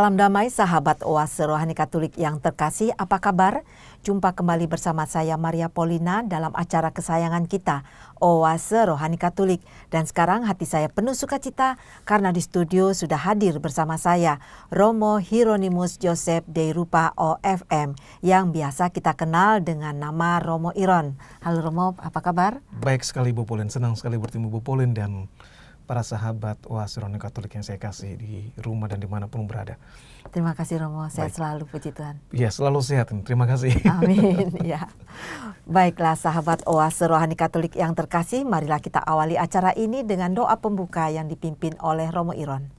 Salam damai sahabat Oase Rohani Katolik yang terkasih, apa kabar? Jumpa kembali bersama saya Maria Paulina dalam acara kesayangan kita, Oase Rohani Katolik. Dan sekarang hati saya penuh sukacita karena di studio sudah hadir bersama saya Romo Hieronymus Joseph Deirupa OFM yang biasa kita kenal dengan nama Romo Iron. Halo Romo, apa kabar? Baik sekali Bu Pauline, senang sekali bertemu Bu Pauline dan para sahabat Oase Rohani Katolik yang saya kasih di rumah dan dimanapun berada. Terima kasih Romo, sehat Baik. Selalu, puji Tuhan. Ya, selalu sehat, terima kasih. Amin. Ya. Baiklah sahabat Oase Rohani Katolik yang terkasih, marilah kita awali acara ini dengan doa pembuka yang dipimpin oleh Romo Iron.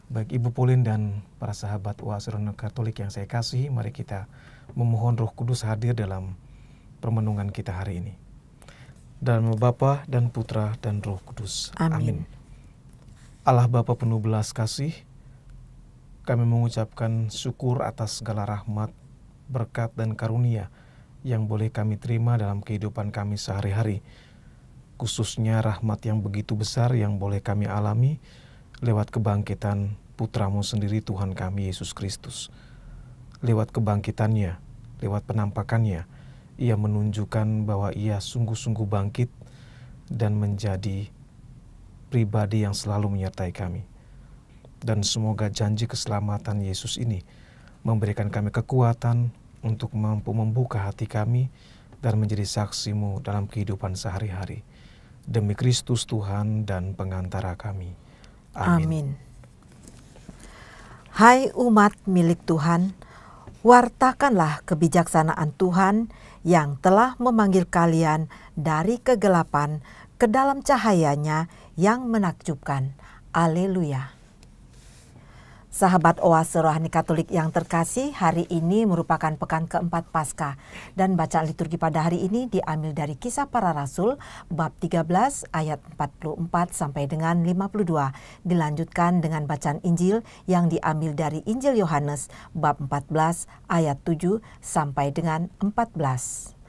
Baik Ibu Pauline dan para sahabat Oase Rohani Katolik yang saya kasih, mari kita memohon Roh Kudus hadir dalam permenungan kita hari ini. Dalam nama Bapa dan Putra dan Roh Kudus. Amin. Allah Bapa penuh belas kasih, kami mengucapkan syukur atas segala rahmat, berkat dan karunia yang boleh kami terima dalam kehidupan kami sehari-hari. Khususnya rahmat yang begitu besar yang boleh kami alami lewat kebangkitan Putramu sendiri Tuhan kami Yesus Kristus. Lewat kebangkitannya, lewat penampakannya, Ia menunjukkan bahwa Ia sungguh-sungguh bangkit dan menjadi pribadi yang selalu menyertai kami. Dan semoga janji keselamatan Yesus ini memberikan kami kekuatan untuk mampu membuka hati kami dan menjadi saksi-Mu dalam kehidupan sehari-hari. Demi Kristus Tuhan dan pengantara kami. Amin. Amin. Hai umat milik Tuhan, wartakanlah kebijaksanaan Tuhan yang telah memanggil kalian dari kegelapan ke dalam cahayanya yang menakjubkan. Haleluya. Sahabat Oase Rohani Katolik yang terkasih, hari ini merupakan pekan keempat Paskah dan bacaan liturgi pada hari ini diambil dari Kisah Para Rasul bab 13 ayat 44 sampai dengan 52. Dilanjutkan dengan bacaan Injil yang diambil dari Injil Yohanes bab 14 ayat 7 sampai dengan 14.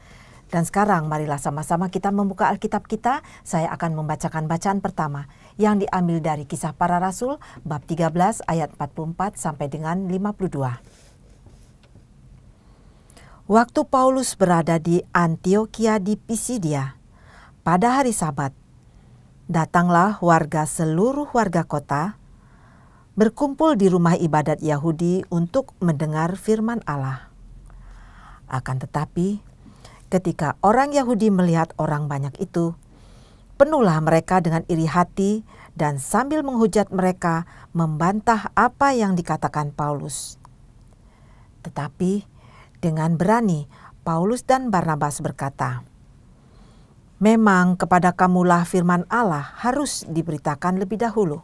Dan sekarang marilah sama-sama kita membuka Alkitab kita. Saya akan membacakan bacaan pertama yang diambil dari Kisah Para Rasul bab 13 ayat 44 sampai dengan 52. Waktu Paulus berada di Antiokhia di Pisidia, pada hari Sabat, datanglah seluruh warga kota berkumpul di rumah ibadat Yahudi untuk mendengar firman Allah. Akan tetapi, ketika orang Yahudi melihat orang banyak itu, penuhlah mereka dengan iri hati dan sambil menghujat mereka membantah apa yang dikatakan Paulus. Tetapi dengan berani Paulus dan Barnabas berkata, "Memang kepada kamulah firman Allah harus diberitakan lebih dahulu.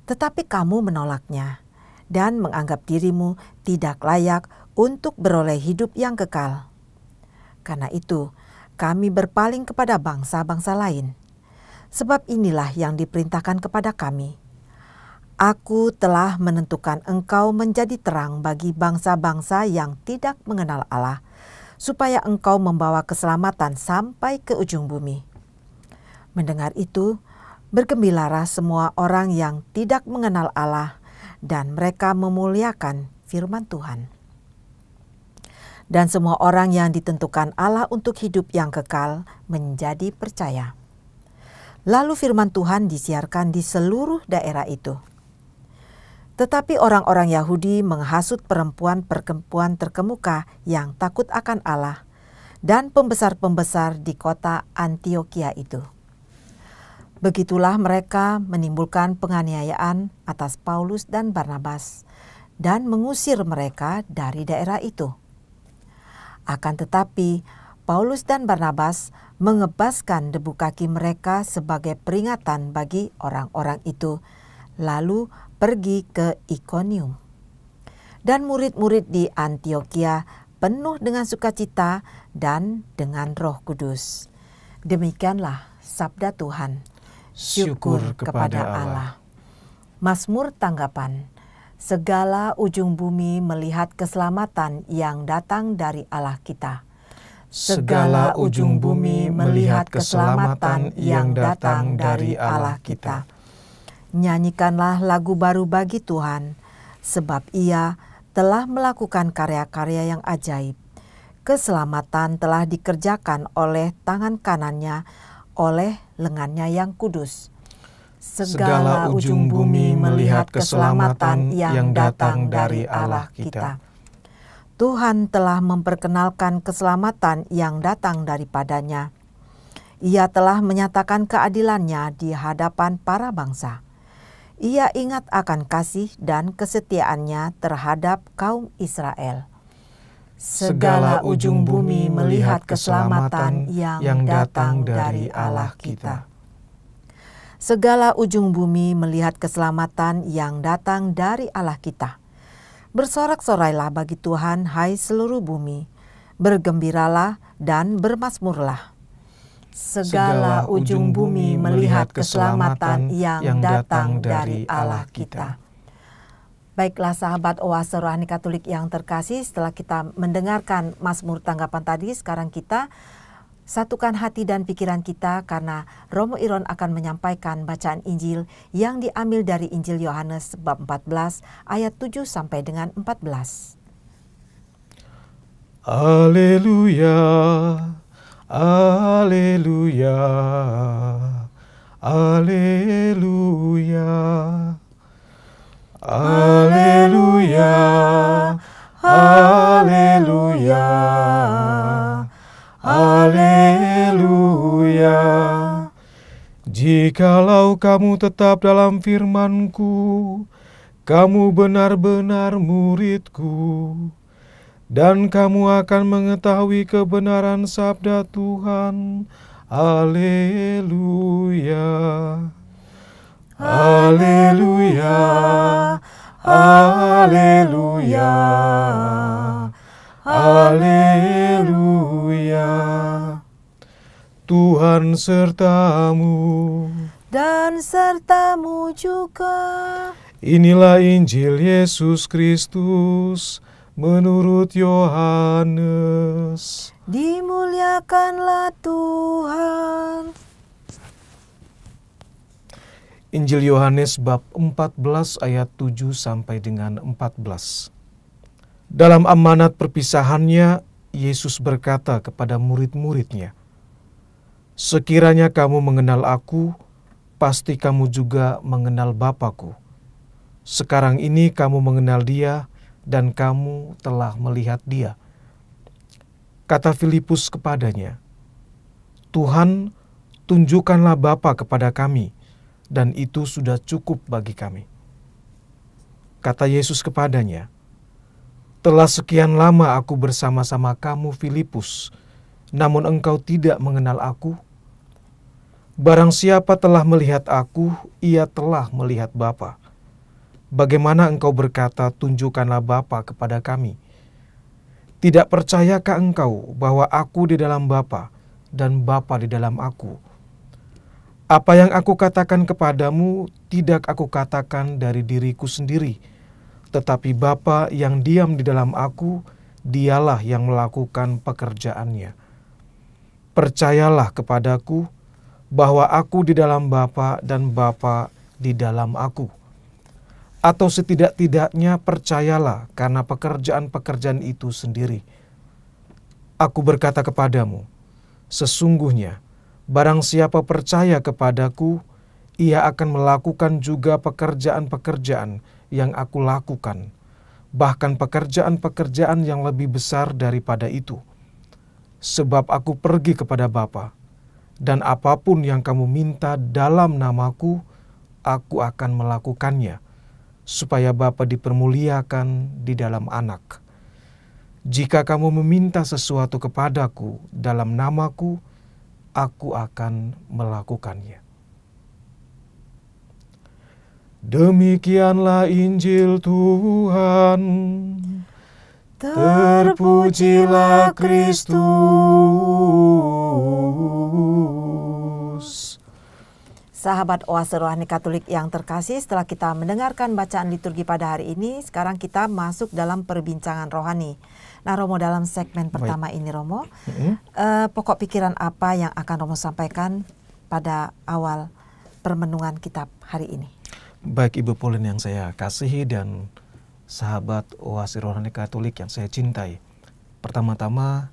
Tetapi kamu menolaknya dan menganggap dirimu tidak layak untuk beroleh hidup yang kekal. Karena itu, kami berpaling kepada bangsa-bangsa lain. Sebab inilah yang diperintahkan kepada kami. Aku telah menentukan engkau menjadi terang bagi bangsa-bangsa yang tidak mengenal Allah, supaya engkau membawa keselamatan sampai ke ujung bumi." Mendengar itu, bergembiralah semua orang yang tidak mengenal Allah, dan mereka memuliakan firman Tuhan. Dan semua orang yang ditentukan Allah untuk hidup yang kekal menjadi percaya. Lalu firman Tuhan disiarkan di seluruh daerah itu. Tetapi orang-orang Yahudi menghasut perempuan-perempuan terkemuka yang takut akan Allah dan pembesar-pembesar di kota Antiokhia itu. Begitulah mereka menimbulkan penganiayaan atas Paulus dan Barnabas dan mengusir mereka dari daerah itu. Akan tetapi, Paulus dan Barnabas mengebaskan debu kaki mereka sebagai peringatan bagi orang-orang itu, lalu pergi ke Ikonium. Dan murid-murid di Antiokhia penuh dengan sukacita dan dengan Roh Kudus. Demikianlah sabda Tuhan. Syukur kepada Allah. Mazmur tanggapan. Segala ujung bumi melihat keselamatan yang datang dari Allah kita. Segala ujung bumi melihat keselamatan yang datang dari Allah kita. Nyanyikanlah lagu baru bagi Tuhan. sebab Ia telah melakukan karya-karya yang ajaib. Keselamatan telah dikerjakan oleh tangan kanannya, oleh lengannya yang kudus. Segala ujung bumi melihat keselamatan yang datang dari Allah kita. Tuhan telah memperkenalkan keselamatan yang datang daripadanya. Ia telah menyatakan keadilannya di hadapan para bangsa. Ia ingat akan kasih dan kesetiaannya terhadap kaum Israel. Segala ujung bumi melihat keselamatan yang datang dari Allah kita. Segala ujung bumi melihat keselamatan yang datang dari Allah kita. Bersorak-sorailah bagi Tuhan, hai seluruh bumi. Bergembiralah dan bermazmurlah. Segala ujung bumi melihat keselamatan yang datang dari Allah kita. Baiklah sahabat Oase Rohani Katolik yang terkasih, setelah kita mendengarkan Mazmur tanggapan tadi, sekarang kita satukan hati dan pikiran kita karena Romo Iron akan menyampaikan bacaan Injil yang diambil dari Injil Yohanes bab 14 ayat 7 sampai dengan 14. Haleluya, haleluya, haleluya, haleluya, haleluya, haleluya. Jikalau kamu tetap dalam firman-Ku, kamu benar-benar murid-Ku, dan kamu akan mengetahui kebenaran sabda Tuhan. Haleluya, haleluya, haleluya, haleluya. Tuhan sertamu Dan sertamu juga. Inilah Injil Yesus Kristus menurut Yohanes. Dimuliakanlah Tuhan. Injil Yohanes bab 14 ayat 7 sampai dengan 14. Dalam amanat perpisahannya, Yesus berkata kepada murid-muridnya, "Sekiranya kamu mengenal Aku, pasti kamu juga mengenal Bapa-Ku. Sekarang ini kamu mengenal Dia, dan kamu telah melihat Dia." Kata Filipus kepadanya, "Tuhan, tunjukkanlah Bapa kepada kami, dan itu sudah cukup bagi kami." Kata Yesus kepadanya, "Telah sekian lama Aku bersama-sama kamu, Filipus, namun engkau tidak mengenal Aku? Barang siapa telah melihat Aku, ia telah melihat Bapa. Bagaimana engkau berkata, 'Tunjukkanlah Bapa kepada kami'? Tidak percayakah engkau bahwa Aku di dalam Bapa dan Bapa di dalam Aku? Apa yang Aku katakan kepadamu, tidak Aku katakan dari diriku sendiri, tetapi Bapa yang diam di dalam Aku, Dialah yang melakukan pekerjaannya. Percayalah kepadaku bahwa Aku di dalam Bapa dan Bapa di dalam Aku. Atau setidak-tidaknya percayalah karena pekerjaan-pekerjaan itu sendiri. Aku berkata kepadamu, sesungguhnya barang siapa percaya kepadaku, ia akan melakukan juga pekerjaan-pekerjaan yang Aku lakukan, bahkan pekerjaan-pekerjaan yang lebih besar daripada itu. Sebab Aku pergi kepada Bapa, dan apapun yang kamu minta dalam namaku, Aku akan melakukannya, supaya Bapa dipermuliakan di dalam Anak. Jika kamu meminta sesuatu kepadaku dalam namaku, Aku akan melakukannya." Demikianlah Injil Tuhan. Terpujilah Kristus. Sahabat Oase Rohani Katolik yang terkasih, setelah kita mendengarkan bacaan liturgi pada hari ini, sekarang kita masuk dalam perbincangan rohani. Nah Romo, dalam segmen pertama ini Romo, pokok pikiran apa yang akan Romo sampaikan pada awal permenungan kitab hari ini? Baik Ibu Pauline yang saya kasihi dan sahabat Oase Rohani Katolik yang saya cintai. Pertama-tama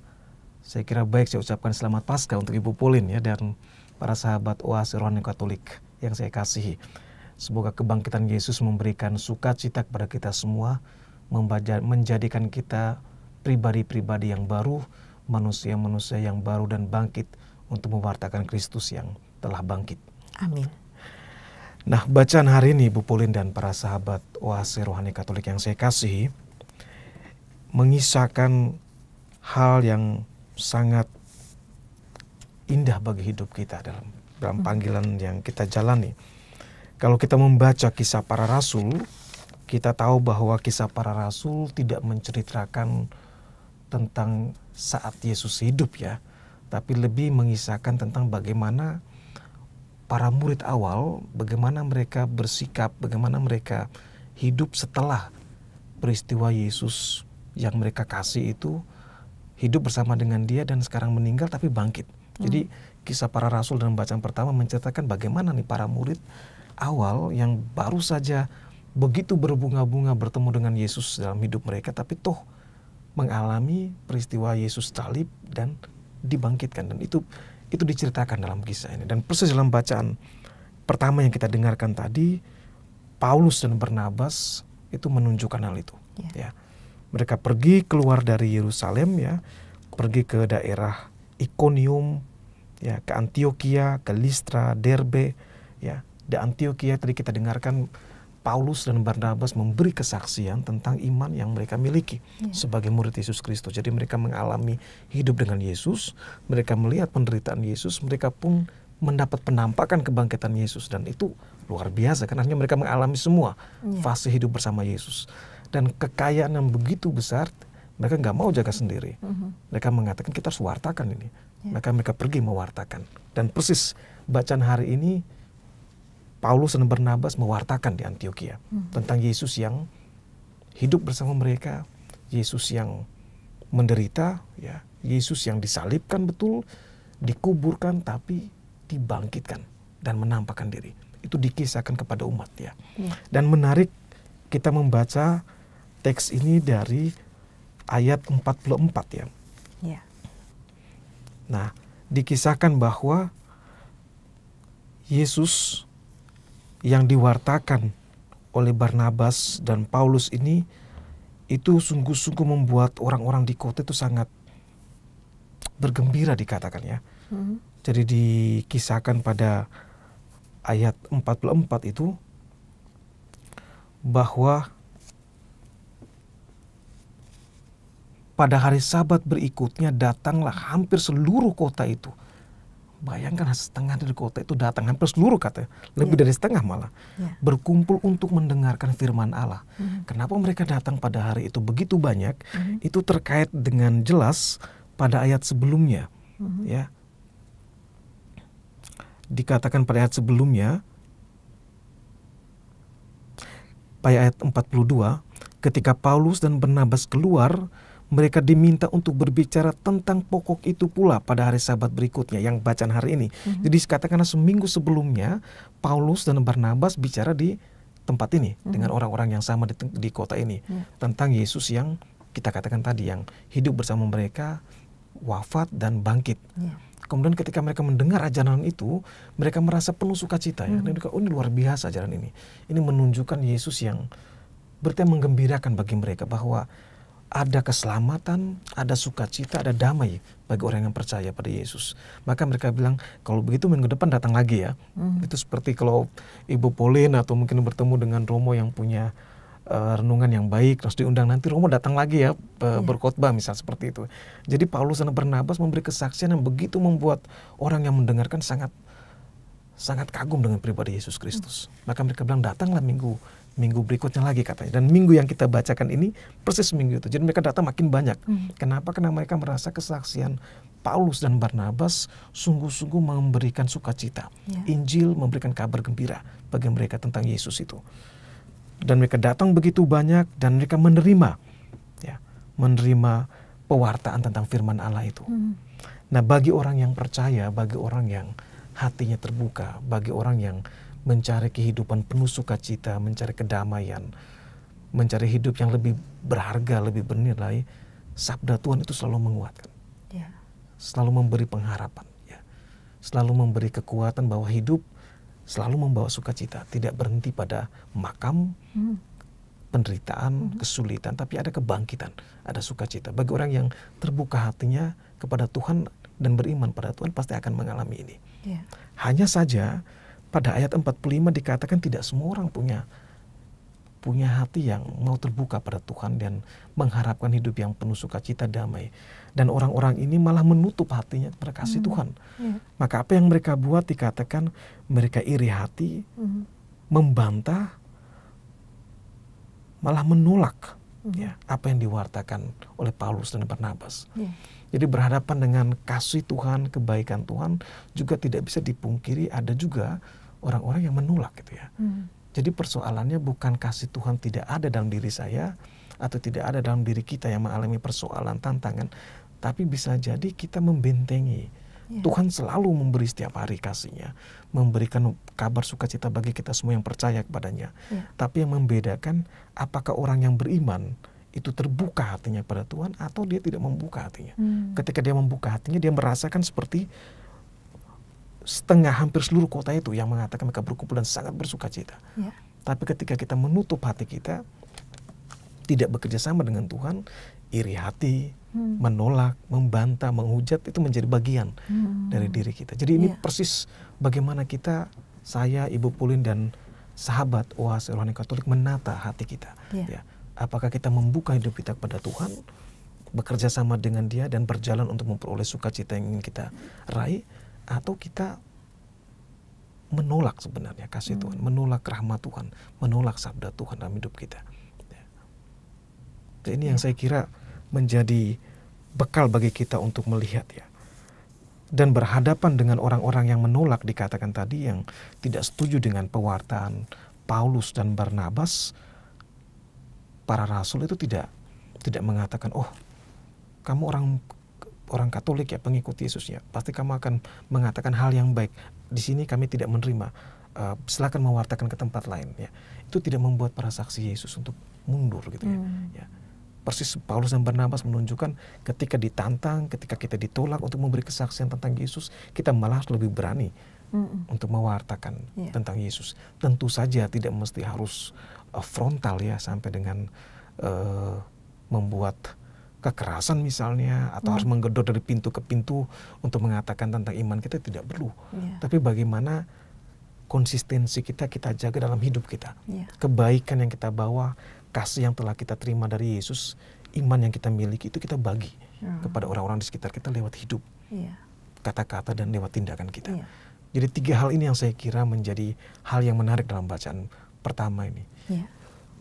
saya kira baik saya ucapkan selamat Paskah untuk Ibu Pauline ya, dan para sahabat Oase Rohani Katolik yang saya kasihi. Semoga kebangkitan Yesus memberikan sukacita kepada kita semua, menjadikan kita pribadi-pribadi yang baru, manusia-manusia yang baru dan bangkit untuk mewartakan Kristus yang telah bangkit. Amin. Nah, bacaan hari ini Ibu Pauline dan para sahabat Oase Rohani Katolik yang saya kasihi mengisahkan hal yang sangat indah bagi hidup kita dalam panggilan yang kita jalani. Kalau kita membaca kisah para rasul, kita tahu bahwa kisah para rasul tidak menceritakan tentang saat Yesus hidup ya, tapi lebih mengisahkan tentang bagaimana para murid awal, bagaimana mereka bersikap, bagaimana mereka hidup setelah peristiwa Yesus yang mereka kasih itu hidup bersama dengan dia dan sekarang meninggal tapi bangkit. Jadi kisah para rasul dalam bacaan pertama menceritakan bagaimana nih para murid awal yang baru saja begitu berbunga-bunga bertemu dengan Yesus dalam hidup mereka, tapi toh mengalami peristiwa Yesus salib dan dibangkitkan, dan itu diceritakan dalam kisah ini. Dan persis dalam bacaan pertama yang kita dengarkan tadi, Paulus dan Barnabas itu menunjukkan hal itu. Ya. Mereka pergi keluar dari Yerusalem ya, pergi ke daerah Ikonium, ya, ke Antioquia, ke Listra, Derbe, ya. Di Antioquia tadi kita dengarkan Paulus dan Barnabas memberi kesaksian tentang iman yang mereka miliki sebagai murid Yesus Kristus. Jadi mereka mengalami hidup dengan Yesus, mereka melihat penderitaan Yesus, mereka pun mendapat penampakan kebangkitan Yesus, dan itu luar biasa karena mereka mengalami semua fase hidup bersama Yesus. Dan kekayaan yang begitu besar, mereka nggak mau jaga sendiri. Mereka mengatakan kita harus wartakan ini. Mereka pergi mewartakan. Dan persis bacaan hari ini Paulus dan Barnabas mewartakan di Antioquia tentang Yesus yang hidup bersama mereka, Yesus yang menderita, ya, Yesus yang disalibkan betul, dikuburkan tapi dibangkitkan dan menampakkan diri. Itu dikisahkan kepada umat ya. Dan menarik kita membaca teks ini dari ayat 44 ya. Nah, dikisahkan bahwa Yesus yang diwartakan oleh Barnabas dan Paulus ini itu sungguh-sungguh membuat orang-orang di kota itu sangat bergembira dikatakan ya. Jadi dikisahkan pada ayat 44 itu bahwa pada hari Sabat berikutnya datanglah hampir seluruh kota itu. Bayangkan setengah dari kota itu datang, hampir seluruh katanya, lebih dari setengah malah, berkumpul untuk mendengarkan firman Allah. Kenapa mereka datang pada hari itu begitu banyak? Itu terkait dengan jelas pada ayat sebelumnya, ya. Dikatakan pada ayat sebelumnya, pada ayat 42, ketika Paulus dan Barnabas keluar, mereka diminta untuk berbicara tentang pokok itu pula pada hari Sabat berikutnya, yang bacaan hari ini. Jadi katakanlah seminggu sebelumnya Paulus dan Barnabas bicara di tempat ini dengan orang-orang yang sama di kota ini tentang Yesus yang kita katakan tadi, yang hidup bersama mereka, wafat dan bangkit. Kemudian ketika mereka mendengar ajaran itu, mereka merasa penuh sukacita ya. Dan mereka, oh ini luar biasa ajaran ini. Ini menunjukkan Yesus yang berarti menggembirakan bagi mereka bahwa ada keselamatan, ada sukacita, ada damai bagi orang yang percaya pada Yesus. Maka mereka bilang, kalau begitu minggu depan datang lagi ya. Itu seperti kalau Ibu Pauline atau mungkin bertemu dengan Romo yang punya renungan yang baik, terus diundang nanti Romo datang lagi ya berkhotbah misal seperti itu. Jadi Paulus dan Barnabas memberi kesaksian yang begitu membuat orang yang mendengarkan sangat kagum dengan pribadi Yesus Kristus. Maka mereka bilang datanglah minggu berikutnya lagi katanya. Dan minggu yang kita bacakan ini persis minggu itu. Jadi mereka datang makin banyak. Kenapa? Karena mereka merasa kesaksian Paulus dan Barnabas sungguh-sungguh memberikan sukacita. Injil memberikan kabar gembira bagi mereka tentang Yesus itu. Dan mereka datang begitu banyak dan mereka menerima pewartaan tentang firman Allah itu. Nah, bagi orang yang percaya, bagi orang yang hatinya terbuka, bagi orang yang mencari kehidupan penuh sukacita, mencari kedamaian, mencari hidup yang lebih berharga, lebih bernilai, sabda Tuhan itu selalu menguatkan. Selalu memberi pengharapan, ya. Selalu memberi kekuatan bahwa hidup selalu membawa sukacita, tidak berhenti pada makam, penderitaan, kesulitan, tapi ada kebangkitan, ada sukacita. Bagi orang yang terbuka hatinya kepada Tuhan dan beriman pada Tuhan, pasti akan mengalami ini. Hanya saja pada ayat 45 dikatakan tidak semua orang punya hati yang mau terbuka pada Tuhan dan mengharapkan hidup yang penuh sukacita, damai. Dan orang-orang ini malah menutup hatinya kepada kasih Tuhan. Maka apa yang mereka buat dikatakan mereka iri hati, membantah, malah menolak ya, apa yang diwartakan oleh Paulus dan Barnabas. Jadi berhadapan dengan kasih Tuhan, kebaikan Tuhan, juga tidak bisa dipungkiri ada juga orang-orang yang menolak gitu ya. Jadi persoalannya bukan kasih Tuhan tidak ada dalam diri saya atau tidak ada dalam diri kita yang mengalami persoalan, tantangan, tapi bisa jadi kita membentengi. Tuhan selalu memberi setiap hari kasih-Nya, memberikan kabar sukacita bagi kita semua yang percaya kepadanya. Tapi yang membedakan apakah orang yang beriman itu terbuka hatinya pada Tuhan atau dia tidak membuka hatinya. Ketika dia membuka hatinya, dia merasakan seperti setengah, hampir seluruh kota itu yang mengatakan mereka berkumpul dan sangat bersukacita. Tapi ketika kita menutup hati kita, tidak bekerja sama dengan Tuhan, iri hati, menolak, membantah, menghujat, itu menjadi bagian dari diri kita. Jadi ini persis bagaimana kita, saya, Ibu Pulin dan sahabat Oase Rohani Katolik menata hati kita. Ya. Apakah kita membuka hidup kita kepada Tuhan, bekerja sama dengan Dia dan berjalan untuk memperoleh sukacita yang ingin kita raih, atau kita menolak sebenarnya kasih Tuhan, menolak rahmat Tuhan, menolak sabda Tuhan dalam hidup kita. Ini yang saya kira menjadi bekal bagi kita untuk melihat ya. Dan berhadapan dengan orang-orang yang menolak, dikatakan tadi, yang tidak setuju dengan pewartaan Paulus dan Barnabas, para rasul itu tidak mengatakan, oh kamu orang Katolik ya, pengikut Yesus ya, pasti kamu akan mengatakan hal yang baik. Di sini kami tidak menerima, silakan mewartakan ke tempat lain ya. Itu tidak membuat para saksi Yesus untuk mundur gitu ya. Persis Paulus dan Barnabas menunjukkan ketika ditantang, ketika kita ditolak untuk memberi kesaksian tentang Yesus, kita malah lebih berani untuk mewartakan tentang Yesus. Tentu saja tidak mesti harus frontal ya, sampai dengan membuat kekerasan misalnya, atau harus menggedor dari pintu ke pintu untuk mengatakan tentang iman kita, tidak perlu. Tapi bagaimana konsistensi kita jaga dalam hidup kita. Kebaikan yang kita bawa, kasih yang telah kita terima dari Yesus, iman yang kita miliki itu kita bagi kepada orang-orang di sekitar kita lewat hidup, kata-kata dan lewat tindakan kita. Jadi 3 hal ini yang saya kira menjadi hal yang menarik dalam bacaan pertama ini.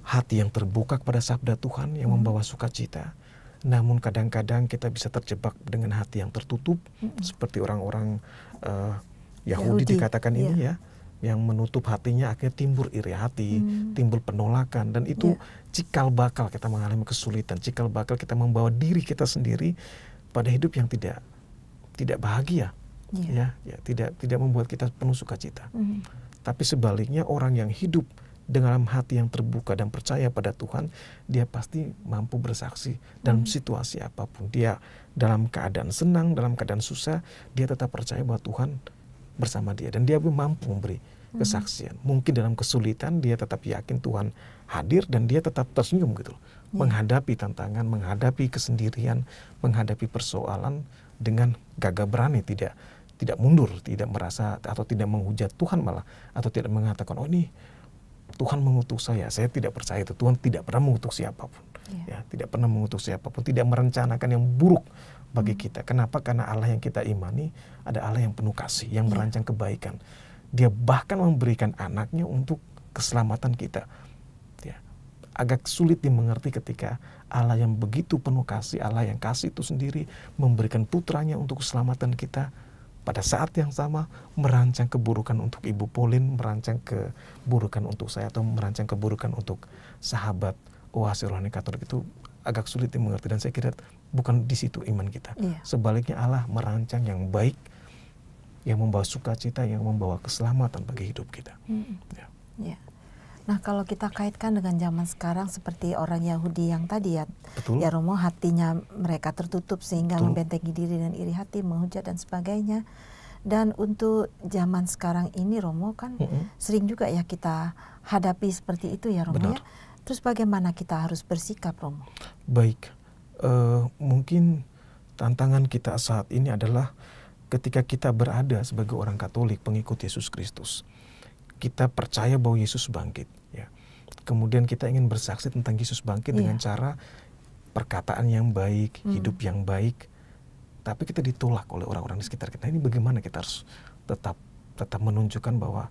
Hati yang terbuka kepada sabda Tuhan yang membawa sukacita. Namun kadang-kadang kita bisa terjebak dengan hati yang tertutup, seperti orang-orang Yahudi dikatakan ini ya, yang menutup hatinya, akhirnya timbul iri hati, timbul penolakan, dan itu cikal bakal kita mengalami kesulitan, cikal bakal kita membawa diri kita sendiri pada hidup yang tidak bahagia, ya, tidak membuat kita penuh sukacita. Tapi sebaliknya, orang yang hidup dengan hati yang terbuka dan percaya pada Tuhan, dia pasti mampu bersaksi dalam situasi apapun. Dia dalam keadaan senang, dalam keadaan susah, dia tetap percaya bahwa Tuhan bersama dia, dan dia mampu memberi kesaksian. Mungkin dalam kesulitan dia tetap yakin Tuhan hadir, dan dia tetap tersenyum gitu, menghadapi tantangan, menghadapi kesendirian, menghadapi persoalan dengan gagah berani, tidak mundur, tidak merasa atau tidak menghujat Tuhan malah, atau tidak mengatakan, oh ini Tuhan mengutus saya tidak percaya itu. Tuhan tidak pernah mengutus siapapun. Ya, tidak pernah mengutus siapapun, tidak merencanakan yang buruk bagi kita. Kenapa? Karena Allah yang kita imani ada Allah yang penuh kasih, yang merancang kebaikan. Dia bahkan memberikan anaknya untuk keselamatan kita. Ya. Agak sulit dimengerti ketika Allah yang begitu penuh kasih, Allah yang kasih itu sendiri memberikan putranya untuk keselamatan kita, pada saat yang sama merancang keburukan untuk Ibu Pauline, merancang keburukan untuk saya, atau merancang keburukan untuk sahabat Oase Rohani Katolik. Itu agak sulit dimengerti, dan saya kira bukan di situ iman kita. Sebaliknya, Allah merancang yang baik, yang membawa sukacita, yang membawa keselamatan bagi hidup kita. Nah, kalau kita kaitkan dengan zaman sekarang seperti orang Yahudi yang tadi ya, Betul. ya Romo, hatinya mereka tertutup sehingga Betul. membentengi diri dan iri hati, menghujat dan sebagainya. Dan untuk zaman sekarang ini Romo kan sering juga ya kita hadapi seperti itu ya Romo. Benar. Ya. Terus bagaimana kita harus bersikap Romo? Baik, mungkin tantangan kita saat ini adalah ketika kita berada sebagai orang Katolik pengikut Yesus Kristus. Kita percaya bahwa Yesus bangkit, ya. Kemudian kita ingin bersaksi tentang Yesus bangkit dengan cara perkataan yang baik, hidup yang baik. Tapi kita ditolak oleh orang-orang di sekitar kita. Ini bagaimana kita harus tetap menunjukkan bahwa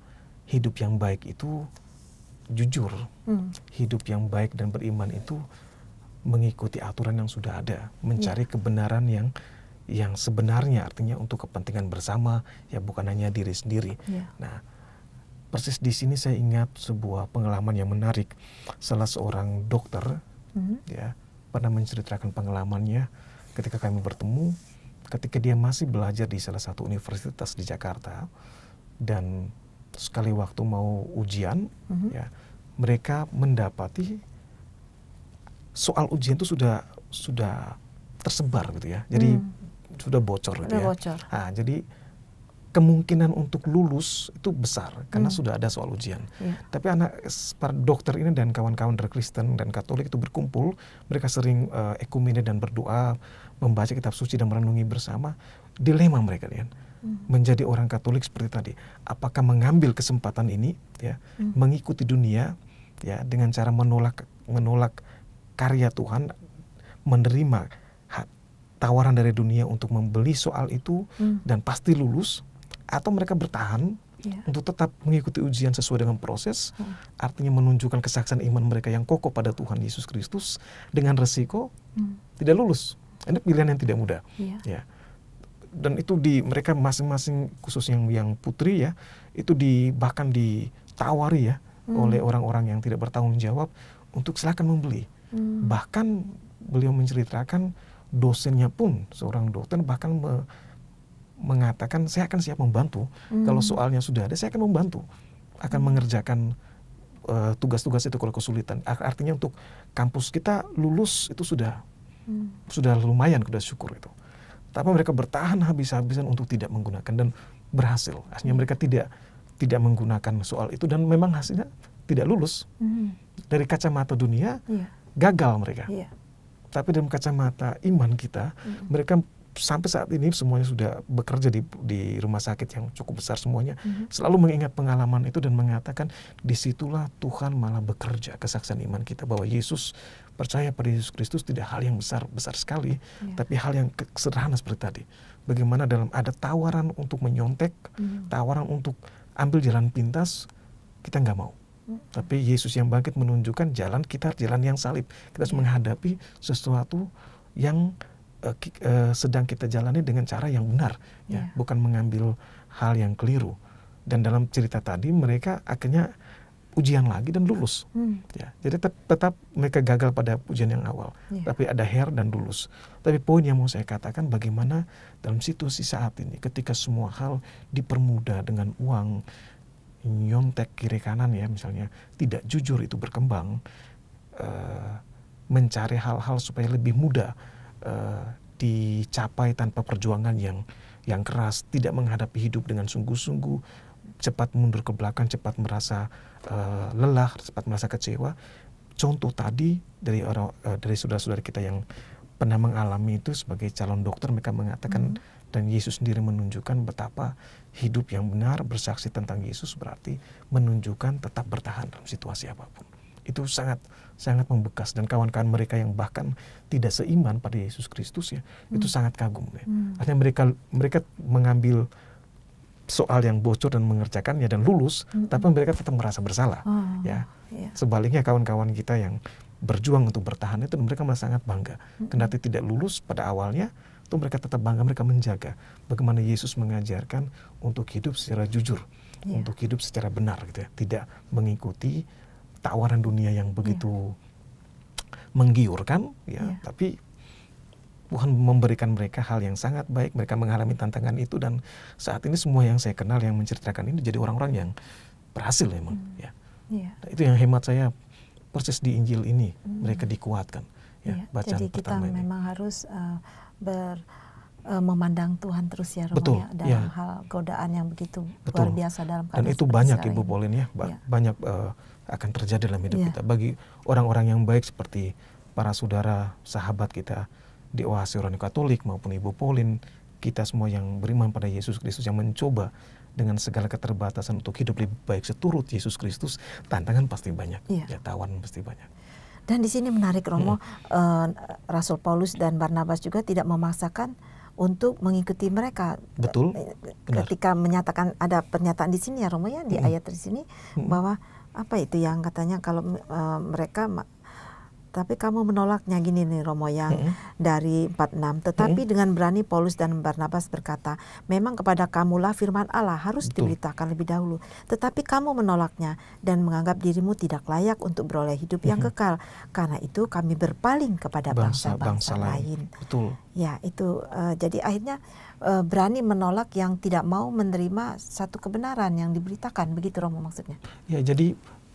hidup yang baik itu jujur. Hidup yang baik dan beriman itu mengikuti aturan yang sudah ada, mencari kebenaran yang sebenarnya, artinya untuk kepentingan bersama, ya bukan hanya diri sendiri. Nah, persis di sini saya ingat sebuah pengalaman yang menarik. Salah seorang dokter ya pernah menceritakan pengalamannya ketika kami bertemu, ketika dia masih belajar di salah satu universitas di Jakarta, dan sekali waktu mau ujian, ya mereka mendapati soal ujian itu sudah tersebar gitu ya, jadi sudah bocor gitu ya. Nah, jadi kemungkinan untuk lulus itu besar karena sudah ada soal ujian. Tapi para dokter ini dan kawan-kawan dari Kristen dan Katolik itu berkumpul, mereka sering ekumene dan berdoa, membaca kitab suci dan merenungi bersama. Dilema mereka kan, menjadi orang Katolik seperti tadi, apakah mengambil kesempatan ini ya, mengikuti dunia ya dengan cara menolak karya Tuhan, menerima tawaran dari dunia untuk membeli soal itu dan pasti lulus, atau mereka bertahan untuk tetap mengikuti ujian sesuai dengan proses, artinya menunjukkan kesaksian iman mereka yang kokoh pada Tuhan Yesus Kristus dengan resiko tidak lulus. Ini pilihan yang tidak mudah. Ya. Dan itu mereka masing-masing, khusus yang putri ya, itu bahkan ditawari ya oleh orang-orang yang tidak bertanggung jawab untuk silakan membeli. Bahkan beliau menceritakan dosennya pun, seorang dosen bahkan mengatakan, saya akan siap membantu. Kalau soalnya sudah ada, saya akan membantu, akan mengerjakan tugas-tugas itu kalau kesulitan. Artinya untuk kampus kita lulus itu sudah lumayan, sudah syukur itu. Tapi mereka bertahan habis-habisan untuk tidak menggunakan, dan berhasil. Akhirnya mereka tidak menggunakan soal itu, dan memang hasilnya tidak lulus. Dari kacamata dunia gagal mereka. Tapi dalam kacamata iman kita, mereka sampai saat ini semuanya sudah bekerja di rumah sakit yang cukup besar semuanya, selalu mengingat pengalaman itu dan mengatakan, disitulah Tuhan malah bekerja kesaksian iman kita bahwa Yesus, percaya pada Yesus Kristus tidak hal yang besar sekali, tapi hal yang sederhana seperti tadi. Bagaimana ada tawaran untuk menyontek, tawaran untuk ambil jalan pintas, kita nggak mau. Tapi Yesus yang bangkit menunjukkan jalan yang salib. Kita harus menghadapi sesuatu yang sedang kita jalani dengan cara yang benar, ya, bukan mengambil hal yang keliru. Dan dalam cerita tadi mereka akhirnya ujian lagi dan lulus. Ya, jadi tetap mereka gagal pada ujian yang awal, tapi ada dan lulus. Tapi poin yang mau saya katakan, bagaimana dalam situasi saat ini, ketika semua hal dipermudah dengan uang, nyontek kiri kanan ya, misalnya tidak jujur itu berkembang, mencari hal-hal supaya lebih mudah dicapai tanpa perjuangan yang keras, tidak menghadapi hidup dengan sungguh-sungguh, cepat mundur ke belakang, cepat merasa lelah, cepat merasa kecewa. Contoh tadi dari saudara-saudara kita yang pernah mengalami itu sebagai calon dokter, mereka mengatakan, dan Yesus sendiri menunjukkan betapa hidup yang benar bersaksi tentang Yesus berarti menunjukkan tetap bertahan dalam situasi apapun. Itu sangat membekas, dan kawan-kawan mereka yang bahkan tidak seiman pada Yesus Kristus ya, itu sangat kagum ya. Artinya mereka mengambil soal yang bocor dan mengerjakannya dan lulus, tapi mereka tetap merasa bersalah. Sebaliknya kawan-kawan kita yang berjuang untuk bertahan itu, mereka merasa sangat bangga. Kendati tidak lulus pada awalnya, itu mereka tetap bangga, mereka menjaga bagaimana Yesus mengajarkan untuk hidup secara jujur, untuk hidup secara benar gitu ya, tidak mengikuti tawaran dunia yang begitu menggiurkan ya, tapi Tuhan memberikan mereka hal yang sangat baik. Mereka mengalami tantangan itu, dan saat ini semua yang saya kenal yang menceritakan ini jadi orang-orang yang berhasil memang ya. Iya. Nah, itu yang hemat saya persis di Injil ini mereka dikuatkan. Ya, Iya. bacaan Jadi kita pertama ini. memang harus memandang Tuhan terus ya Romo, Betul, ya, dalam ya. hal godaan yang begitu Betul. luar biasa dalam Dan keadaan itu seperti banyak sekarang Ibu ini. Pauline ya, Ya. banyak akan terjadi dalam hidup Ya. kita. Bagi orang-orang yang baik seperti para saudara, sahabat kita di Oase Rohani Katolik maupun Ibu Pauline, kita semua yang beriman pada Yesus Kristus yang mencoba dengan segala keterbatasan untuk hidup lebih baik seturut Yesus Kristus, tantangan pasti banyak, Ya. ya, tawanan pasti banyak. Dan di sini menarik Romo, Rasul Paulus dan Barnabas juga tidak memaksakan untuk mengikuti mereka. Betul, benar. Ketika menyatakan, ada pernyataan di sini ya Romo ya, di ayat di sini bahwa apa itu yang katanya kalau mereka tapi kamu menolaknya, gini nih Romo yang dari 46. Tetapi dengan berani Paulus dan Barnabas berkata, memang kepada kamulah firman Allah harus diberitakan lebih dahulu. Tetapi kamu menolaknya dan menganggap dirimu tidak layak untuk beroleh hidup yang kekal. Karena itu kami berpaling kepada bangsa-bangsa lain. Betul. Ya, itu jadi akhirnya berani menolak yang tidak mau menerima satu kebenaran yang diberitakan. Begitu Romo maksudnya. Ya, jadi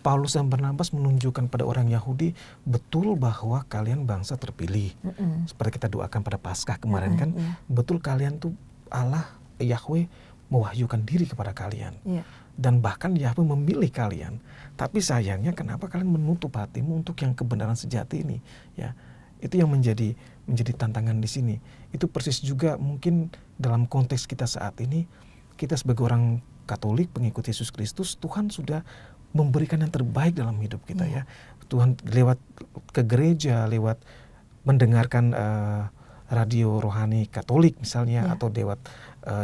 Paulus dan Barnabas menunjukkan pada orang Yahudi betul bahwa kalian bangsa terpilih. Seperti kita doakan pada Paskah kemarin kan, betul kalian tuh Allah, Yahweh mewahyukan diri kepada kalian. Dan bahkan Yahweh memilih kalian. Tapi sayangnya kenapa kalian menutup hatimu untuk yang kebenaran sejati ini? Ya, itu yang menjadi tantangan di sini. Itu persis juga mungkin dalam konteks kita saat ini, kita sebagai orang Katolik pengikut Yesus Kristus, Tuhan sudah memberikan yang terbaik dalam hidup kita ya. Tuhan lewat ke gereja, lewat mendengarkan radio rohani Katolik misalnya, atau lewat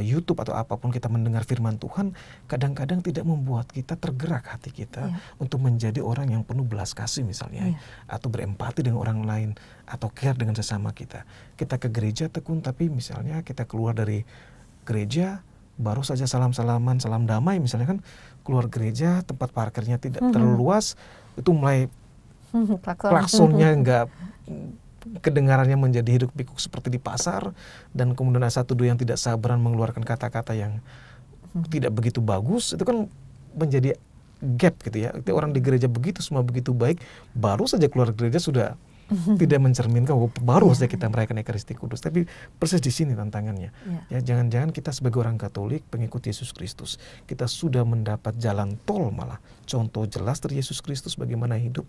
YouTube atau apapun kita mendengar firman Tuhan, kadang-kadang tidak membuat kita tergerak hati kita untuk menjadi orang yang penuh belas kasih misalnya, atau berempati dengan orang lain, atau care dengan sesama kita. Kita ke gereja tekun, tapi misalnya kita keluar dari gereja baru saja salam-salaman, salam damai misalnya kan, keluar gereja tempat parkirnya tidak terlalu luas, itu mulai klaksonnya enggak, kedengarannya menjadi hiruk pikuk seperti di pasar, dan kemudian ada satu dua yang tidak sabaran mengeluarkan kata-kata yang tidak begitu bagus. Itu kan menjadi gap gitu ya. Itu orang di gereja begitu, semua begitu baik, baru saja keluar gereja sudah tidak mencerminkan, baru saja kita merayakan Ekaristi Kudus. Tapi persis di sini tantangannya. Ya, jangan-jangan kita sebagai orang Katolik pengikut Yesus Kristus, kita sudah mendapat jalan tol, malah contoh jelas dari Yesus Kristus bagaimana hidup.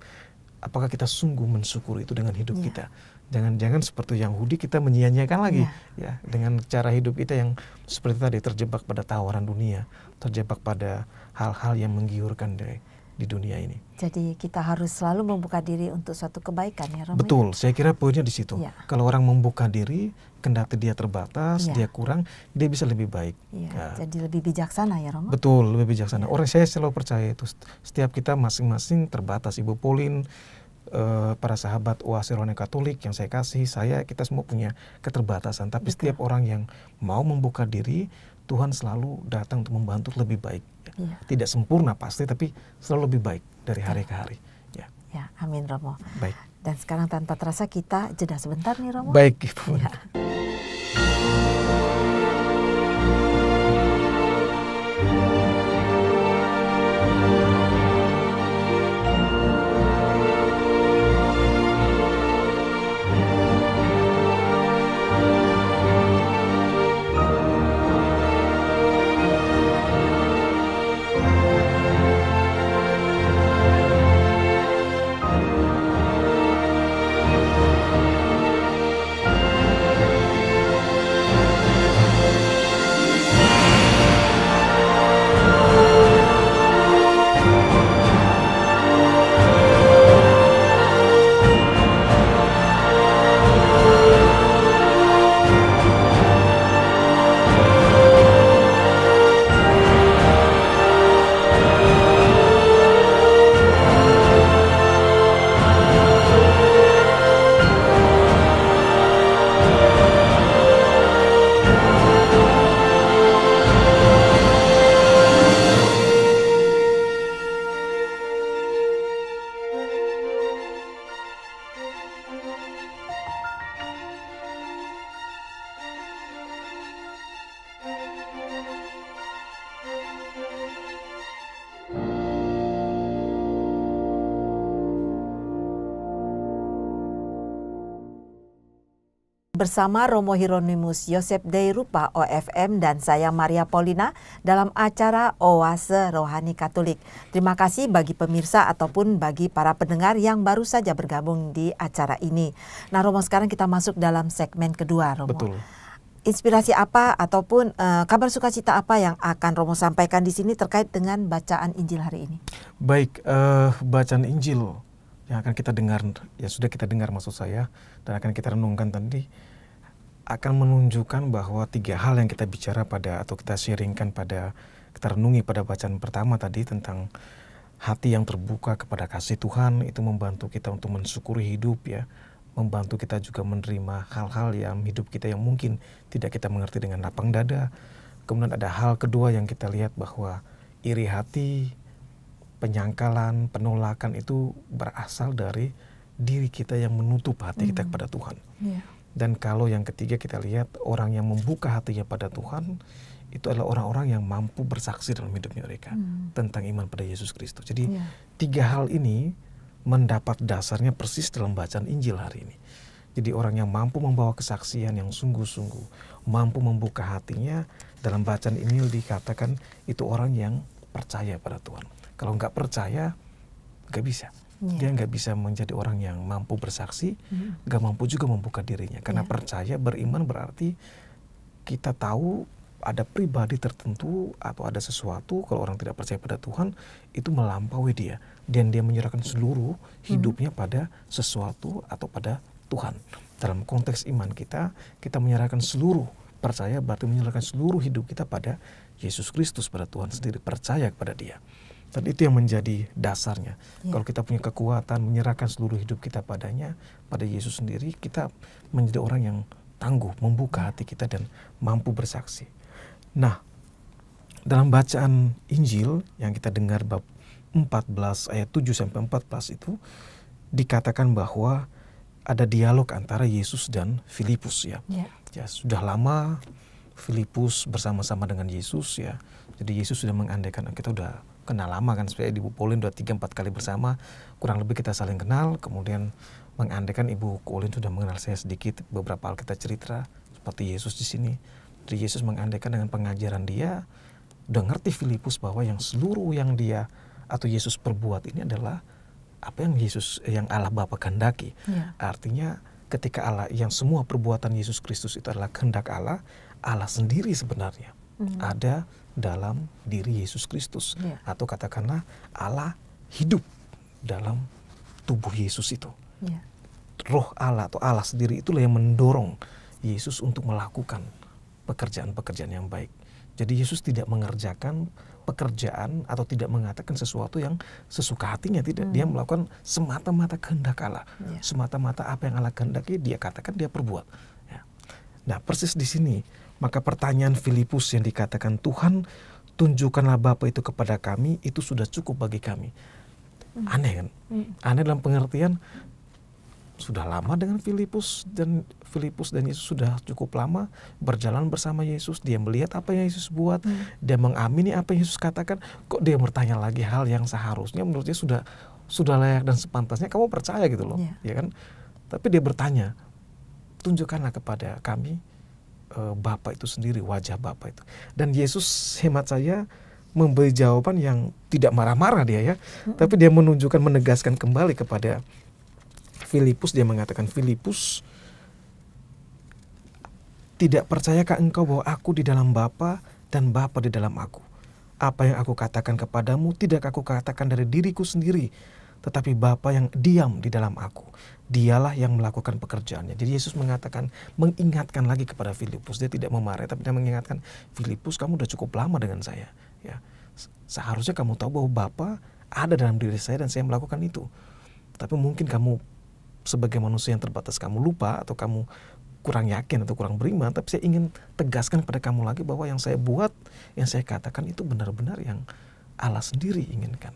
Apakah kita sungguh mensyukuri itu dengan hidup kita? Jangan-jangan seperti Yahudi kita menyia-nyiakan lagi ya, dengan cara hidup kita yang seperti tadi, terjebak pada tawaran dunia, terjebak pada hal-hal yang menggiurkan di dunia ini. Jadi kita harus selalu membuka diri untuk suatu kebaikan ya Romo. Betul, saya kira poinnya di situ. Kalau orang membuka diri, kendati dia terbatas, dia kurang, dia bisa lebih baik. Jadi lebih bijaksana ya Romo. Betul, lebih bijaksana. Orang saya selalu percaya itu, setiap kita masing-masing terbatas. Ibu Pauline, para sahabat Oase Rohani Katolik yang saya kasih, kita semua punya keterbatasan. Tapi setiap orang yang mau membuka diri, Tuhan selalu datang untuk membantu lebih baik. Tidak sempurna pasti, tapi selalu lebih baik dari hari ke hari. Ya, amin Romo. Baik. Dan sekarang tanpa terasa kita jeda sebentar nih Romo. Baik, Ibu. Bersama Romo Hieronymus Yosef Deirupa OFM dan saya Maria Paulina dalam acara Oase Rohani Katolik. Terima kasih bagi pemirsa ataupun bagi para pendengar yang baru saja bergabung di acara ini. Nah Romo, sekarang kita masuk dalam segmen kedua, Romo. Betul. Inspirasi apa ataupun kabar sukacita apa yang akan Romo sampaikan di sini terkait dengan bacaan Injil hari ini? Baik, bacaan Injil yang akan kita dengar, ya sudah kita dengar maksud saya, dan akan kita renungkan tadi, akan menunjukkan bahwa 3 hal yang kita bicara pada, atau kita sharingkan pada, kita renungi pada bacaan pertama tadi tentang hati yang terbuka kepada kasih Tuhan, itu membantu kita untuk mensyukuri hidup ya, membantu kita juga menerima hal-hal yang hidup kita yang mungkin tidak kita mengerti dengan lapang dada. Kemudian ada hal kedua yang kita lihat bahwa iri hati, penyangkalan, penolakan itu berasal dari diri kita yang menutup hati kita kepada Tuhan. Dan kalau yang ketiga kita lihat orang yang membuka hatinya pada Tuhan, itu adalah orang-orang yang mampu bersaksi dalam hidupnya mereka tentang iman pada Yesus Kristus. Jadi 3 hal ini mendapat dasarnya persis dalam bacaan Injil hari ini. Jadi orang yang mampu membawa kesaksian yang sungguh-sungguh, mampu membuka hatinya, dalam bacaan ini dikatakan itu orang yang percaya pada Tuhan. Kalau nggak percaya, nggak bisa. Dia nggak bisa menjadi orang yang mampu bersaksi, nggak mampu juga membuka dirinya. Karena percaya, beriman berarti kita tahu ada pribadi tertentu atau ada sesuatu, kalau orang tidak percaya pada Tuhan, itu melampaui dia. Dan dia menyerahkan seluruh hidupnya pada sesuatu atau pada Tuhan. Dalam konteks iman kita menyerahkan seluruh, percaya berarti menyerahkan seluruh hidup kita pada Yesus Kristus, pada Tuhan sendiri, percaya kepada Dia. Dan itu yang menjadi dasarnya. Kalau kita punya kekuatan menyerahkan seluruh hidup kita padanya, pada Yesus sendiri, kita menjadi orang yang tangguh, membuka hati kita dan mampu bersaksi. Nah, dalam bacaan Injil yang kita dengar bab 14 ayat 7 sampai 14 itu dikatakan bahwa ada dialog antara Yesus dan Filipus ya. Ya, sudah lama Filipus bersama-sama dengan Yesus ya. Jadi Yesus sudah mengandaikan, kita udah kenal lama kan, sebenarnya Ibu Pauline udah 3-4 kali bersama, kurang lebih kita saling kenal. Kemudian mengandaikan Ibu Pauline sudah mengenal saya sedikit, beberapa hal kita cerita seperti Yesus di sini. Jadi Yesus mengandaikan dengan pengajaran dia, udah ngerti Filipus bahwa yang seluruh yang dia atau Yesus perbuat ini adalah apa yang Allah Bapa kehendaki. Artinya ketika Allah, yang semua perbuatan Yesus Kristus itu adalah kehendak Allah, Allah sendiri sebenarnya ada dalam diri Yesus Kristus. Atau katakanlah Allah hidup dalam tubuh Yesus itu. Roh Allah atau Allah sendiri itulah yang mendorong Yesus untuk melakukan pekerjaan-pekerjaan yang baik. Jadi Yesus tidak mengerjakan pekerjaan atau tidak mengatakan sesuatu yang sesuka hatinya, tidak. Dia melakukan semata-mata kehendak Allah. Semata-mata apa yang Allah kehendaki dia katakan, dia perbuat. Ya. Nah, persis di sini maka pertanyaan Filipus yang dikatakan Tuhan tunjukkanlah Bapa itu kepada kami, itu sudah cukup bagi kami. Aneh kan? Aneh dalam pengertian sudah lama dengan Filipus dan Yesus sudah cukup lama berjalan bersama Yesus. Dia melihat apa yang Yesus buat, dia mengamini apa yang Yesus katakan. Kok dia bertanya lagi hal yang seharusnya menurut dia sudah layak dan sepantasnya kamu percaya gitu loh, ya kan? Tapi dia bertanya, tunjukkanlah kepada kami Bapa itu sendiri, wajah Bapa itu. Dan Yesus, hemat saya, memberi jawaban yang tidak marah-marah dia ya, tapi dia menunjukkan, menegaskan kembali kepada Filipus. Dia mengatakan, Filipus, tidak percayakah engkau bahwa aku di dalam Bapa dan Bapa di dalam aku? Apa yang aku katakan kepadamu tidak aku katakan dari diriku sendiri, tetapi Bapa yang diam di dalam aku, dialah yang melakukan pekerjaannya. Jadi Yesus mengatakan, mengingatkan lagi kepada Filipus. Dia tidak memarahi, tapi dia mengingatkan, Filipus, kamu udah cukup lama dengan saya. Ya, seharusnya kamu tahu bahwa Bapa ada dalam diri saya dan saya melakukan itu. Tapi mungkin kamu sebagai manusia yang terbatas, kamu lupa atau kamu kurang yakin atau kurang beriman. Tapi saya ingin tegaskan pada kamu lagi bahwa yang saya buat, yang saya katakan itu benar-benar yang Allah sendiri inginkan.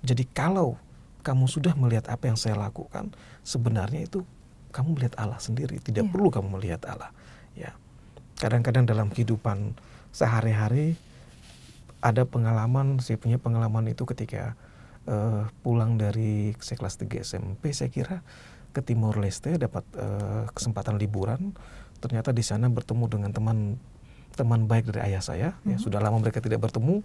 Jadi kalau kamu sudah melihat apa yang saya lakukan, sebenarnya itu kamu melihat Allah sendiri. Tidak perlu kamu melihat Allah. Ya, kadang-kadang dalam kehidupan sehari-hari ada pengalaman, saya punya pengalaman itu ketika pulang dari kelas 3 SMP saya kira, ke Timor Leste, dapat kesempatan liburan. Ternyata di sana bertemu dengan teman baik dari ayah saya. Ya, sudah lama mereka tidak bertemu.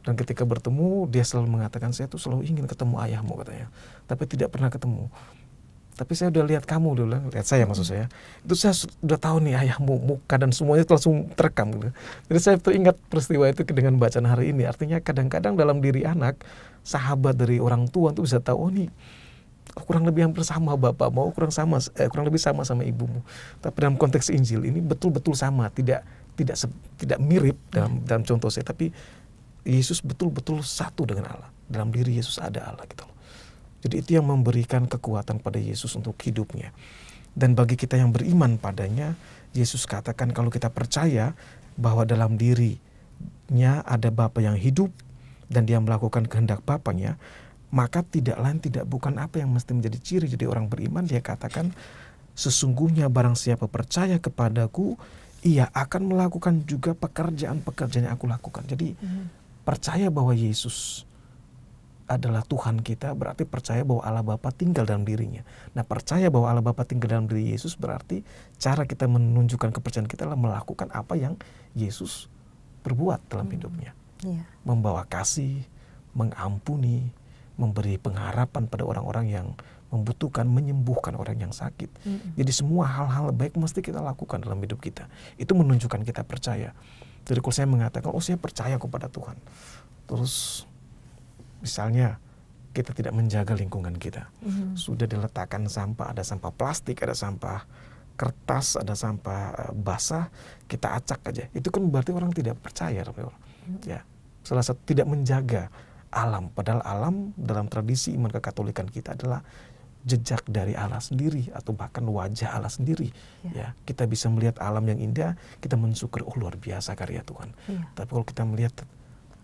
Dan ketika bertemu, dia selalu mengatakan, saya tuh selalu ingin ketemu ayahmu, katanya. Tapi tidak pernah ketemu. Tapi saya udah lihat kamu, dia bilang, lihat saya maksud saya. Itu saya sudah tahu nih ayahmu, muka dan semuanya itu langsung terekam gitu. Jadi saya teringat peristiwa itu dengan bacaan hari ini. Artinya kadang-kadang dalam diri anak, sahabat dari orang tua itu bisa tahu, oh nih kurang lebih hampir sama bapakmu, kurang lebih sama ibumu. Tapi dalam konteks Injil ini betul-betul sama, tidak mirip dalam contoh saya, tapi Yesus betul-betul satu dengan Allah. Dalam diri Yesus ada Allah gitu loh. Jadi itu yang memberikan kekuatan pada Yesus untuk hidupnya. Dan bagi kita yang beriman padanya, Yesus katakan kalau kita percaya bahwa dalam dirinya ada Bapa yang hidup dan dia melakukan kehendak Bapanya, maka tidak lain tidak bukan apa yang mesti menjadi ciri jadi orang beriman. Dia katakan, sesungguhnya barang siapa percaya kepadaku, ia akan melakukan juga pekerjaan-pekerjaan yang aku lakukan. Jadi percaya bahwa Yesus adalah Tuhan kita berarti percaya bahwa Allah Bapa tinggal dalam dirinya. Nah, percaya bahwa Allah Bapa tinggal dalam diri Yesus berarti cara kita menunjukkan kepercayaan kita adalah melakukan apa yang Yesus perbuat dalam hidupnya. Membawa kasih, mengampuni, memberi pengharapan pada orang-orang yang membutuhkan, menyembuhkan orang yang sakit. Jadi semua hal-hal baik mesti kita lakukan dalam hidup kita. Itu menunjukkan kita percaya. Jadi kalau saya mengatakan, oh saya percaya kepada Tuhan. Terus misalnya kita tidak menjaga lingkungan kita. Sudah diletakkan sampah, ada sampah plastik, ada sampah kertas, ada sampah basah, kita acak aja. Itu kan berarti orang tidak percaya. Ya, salah satu tidak menjaga alam. Padahal alam dalam tradisi iman kekatolikan kita adalah jejak dari Allah sendiri atau bahkan wajah Allah sendiri. Ya, kita bisa melihat alam yang indah, kita mensyukur, oh luar biasa karya Tuhan. Tapi kalau kita melihat